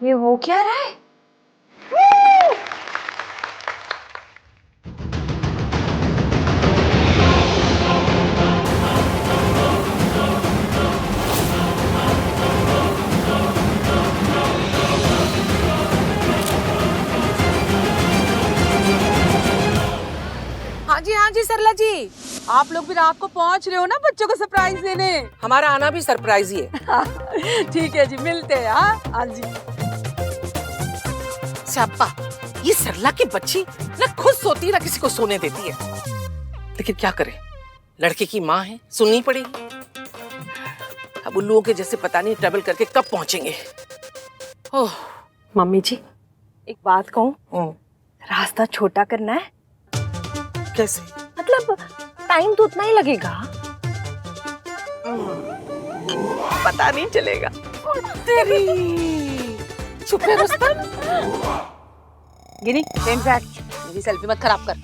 ये हो क्या रहा है? हाँ जी सरला जी, आप लोग भी रात को पहुंच रहे हो ना बच्चों को सरप्राइज देने। हमारा आना भी सरप्राइज ही है। ठीक है जी, मिलते हैं। हाँ जी। स्याप्पा, ये सरला की बच्ची ना खुद सोती ना किसी को सोने देती है, लेकिन क्या करे, लड़के की माँ है, सुननी पड़ेगी। अब उल्लुओं के जैसे पता नहीं ट्रेवल करके कब पहुंचेंगे। ओह मम्मी जी, एक बात कहूँ, रास्ता छोटा करना है। कैसे? मतलब टाइम तो उतना ही लगेगा। पता नहीं चलेगा। तेरी चुप है रुस्तम। गिनी, मेरी सेल्फी मत खराब कर।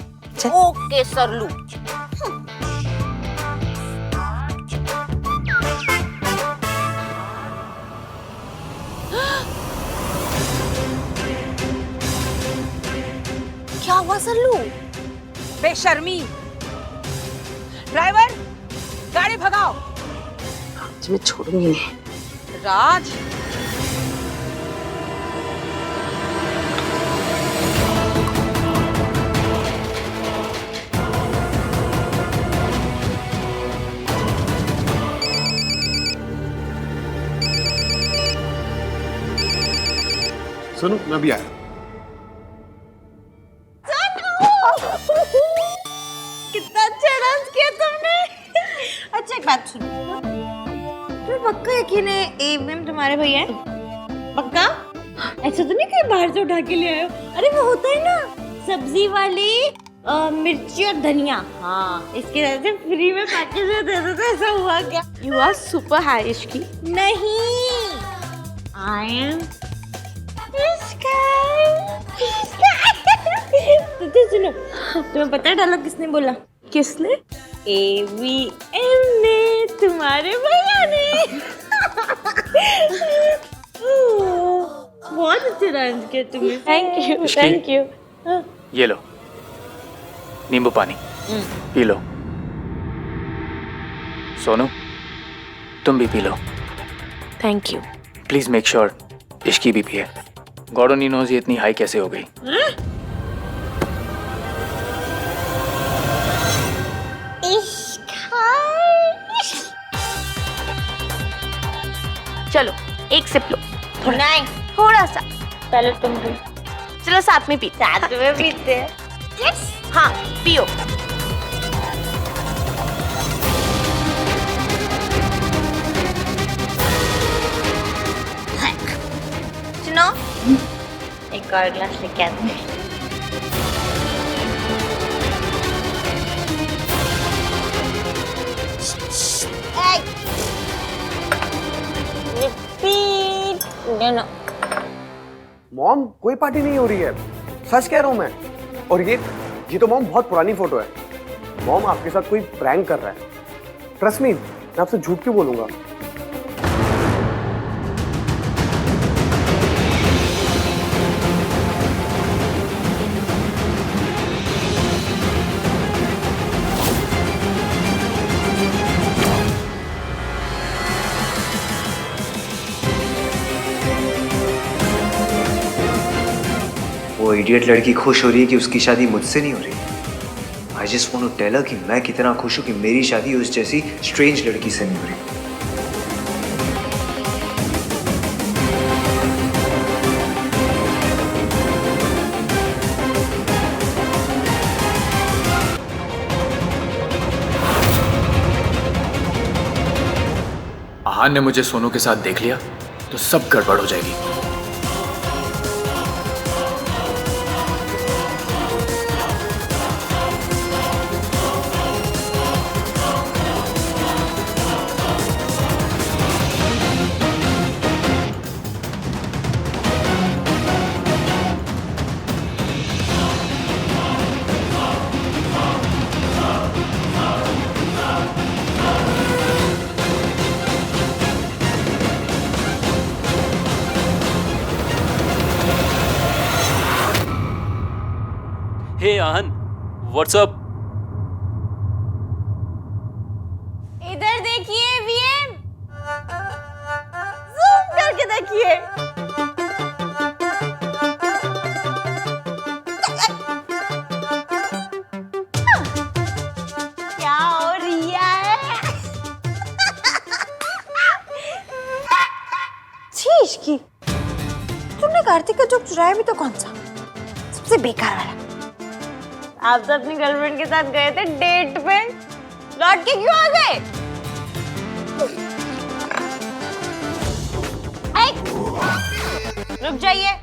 ओके सरलू। क्या हुआ सरलू? बेशर्मी। ड्राइवर, गाड़ी भगाओ। आज मैं छोड़ूंगी नहीं। राज, सुनो, मैं भी आया। कितना अच्छा डांस किया तुमने। अच्छा एक बात सुनो, तुम्हें पक्का यकीन है ए मैम तुम्हारे भैया है? पक्का? ऐसा तो नहीं कहीं बाहर से उठा के ले आए हो? अरे वो होता है ना सब्जी वाली मिर्ची और धनिया, हाँ इसके वजह से फ्री में पैकेज में दे देते। ऐसा हुआ क्या? यू आर सुपर हाई इश्की। नहीं, आई एम तो सुनो, तुम्हें पता है डायलॉग किसने बोला? किसने? AVM ने, तुम्हारे भैया ने। बहुत अच्छा डांस किया तुमने। Thank you. ये लो नींबू पानी, पी लो। सोनू, तुम भी P low. Thank you. Please make sure Ishki भी पिए। गॉड ओनली नोज ये इतनी हाई कैसे हो गई। चलो एक सिप लो। नहीं, थोड़ा सा। पहले तुम भी। चलो साथ में पीते। साथ में पीते हैं। यस, हाँ पियो। सुनो, एक और ग्लास लेके आते हैं। मॉम, कोई पार्टी नहीं हो रही है, सच कह रहा हूं मैं। और ये तो मॉम बहुत पुरानी फोटो है। मॉम आपके साथ कोई प्रैंक कर रहा है। ट्रस्ट मी, मैं आपसे झूठ क्यों बोलूंगा। वो इडियट लड़की खुश हो रही है कि उसकी शादी मुझसे नहीं हो रही। I just want to tell her कि मैं कितना खुश हूं कि मेरी शादी उस जैसी स्ट्रेंज लड़की से नहीं हो रही। आहान ने मुझे सोनू के साथ देख लिया तो सब गड़बड़ हो जाएगी। हे आहन, व्हाट्सअप? इधर देखिए वीएम, जूम करके देखिए। क्या हो रिया है? छी की तुमने कार्तिक का जोक चुराया भी तो कौन सा? सबसे बेकार वाला। आप तो अपनी गर्लफ्रेंड के साथ गए थे डेट पे, लौट के क्यों आ गए? रुक जाइए।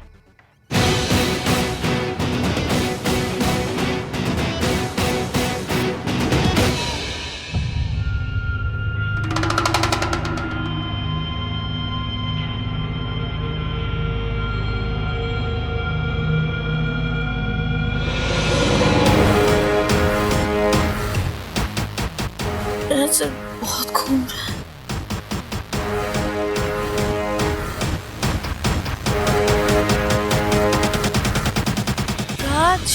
बहुत घूम रहा है। राज,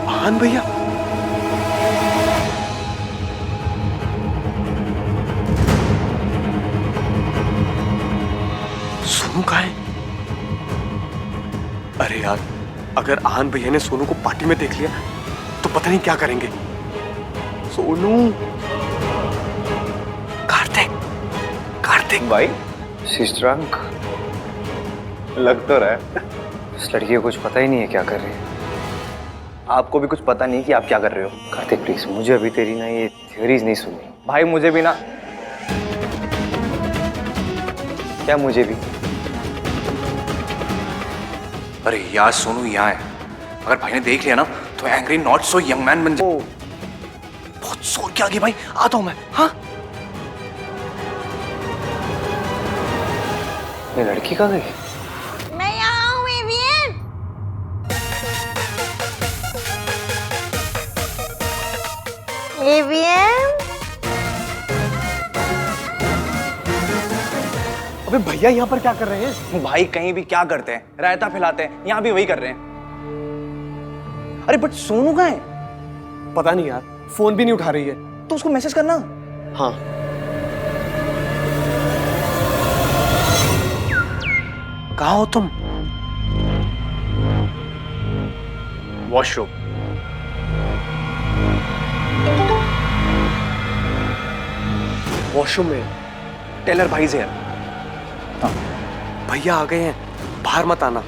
आन भैया, सोनू कहाँ है? अरे यार, अगर आन भैया ने सोनू को पार्टी में देख लिया तो पता नहीं क्या करेंगे। सोनू, कार्तिक भाई, she's drunk. लग तो रहा है। इस लड़की को कुछ पता ही नहीं है क्या कर रही है। आपको भी कुछ पता नहीं कि आप क्या कर रहे हो। कार्तिक प्लीज, मुझे अभी तेरी ना ये थ्योरीज नहीं सुनी। भाई मुझे भी ना। क्या मुझे भी? अरे यार सोनू यहाँ है, अगर भाई ने देख लिया ना तो angry not so young man बन जाए। बहुत जोर के आगे भाई, आता हूँ मैं। हाँ, ये लड़की कहाँ गई? मैं यहाँ हूँ एवियन। एवियन, अबे भैया यहाँ पर क्या कर रहे हैं? भाई कहीं भी क्या करते हैं, रायता फैलाते हैं, यहाँ भी वही कर रहे हैं। अरे बट सोनू कहाँ है? पता नहीं यार, फोन भी नहीं उठा रही है। तो उसको मैसेज करना। हाँ, कहाँ हो तुम? वॉशरूम। वॉशरूम में टेलर भाई से है। भैया आ गए हैं, बाहर मत आना।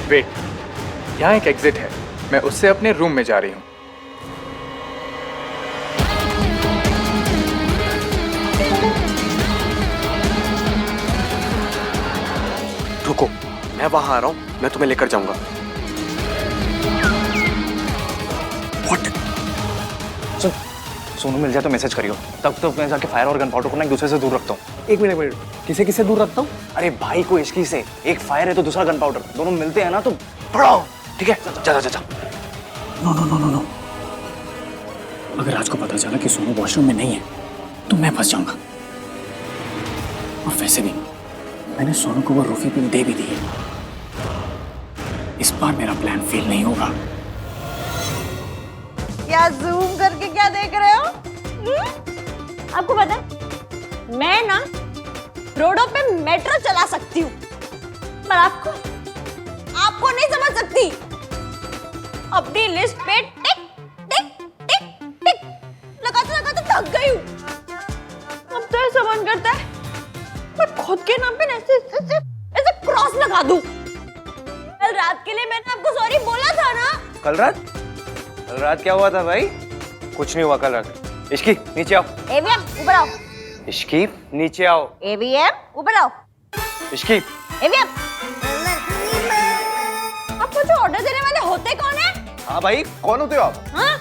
वेट, यहाँ एक एग्जिट है, मैं उससे अपने रूम में जा रही हूँ। रुको, मैं वहां आ रहा हूँ, मैं तुम्हें लेकर जाऊंगा। What? सुन, सोनू मिल जाए तो मैसेज करियो, तब तो मैं जाके फायर और गन पाउडर को ना एक दूसरे से दूर रखता हूँ। एक मिनट, किसे किसे दूर रखता हूँ? अरे भाई को इश्की से, एक फायर है तो दूसरा गन पाउडर, दोनों मिलते हैं ना तो पड़ाओ। ठीक है, जा जा जा। No no no no no, अगर आज को पता चला कि सोनू वॉशरूम में नहीं है तो मैं फंस जाऊंगा। और वैसे भी मैंने सोनू को वो रूफी पिल दे भी दी है। इस बार मेरा प्लान फेल नहीं होगा। क्या जूम करके क्या देख रहे हो? आपको पता है, मैं ना रोडों पे मेट्रो चला सकती हूँ, पर आपको नहीं समझ सकती। अपनी लिस्ट पे टिक टिक टिक टिक लगाते थक गई हूँ। अब तो ऐसा मन करता है मैं खुद के नाम पे ऐसे क्रॉस लगा दूं। कल रात के लिए मैंने आपको सॉरी बोला था ना। कल रात क्या हुआ था भाई? कुछ नहीं हुआ कल रात। इश्की नीचे आओ। एवीएम ऊपर आओ। इश्की नीचे आओ। एवीएम ऊपर आओ। इश्की एवीएम, आपको जो ऑर्डर देने वाले होते कौन है? हाँ भाई, कौन होते हो आप? हाँ?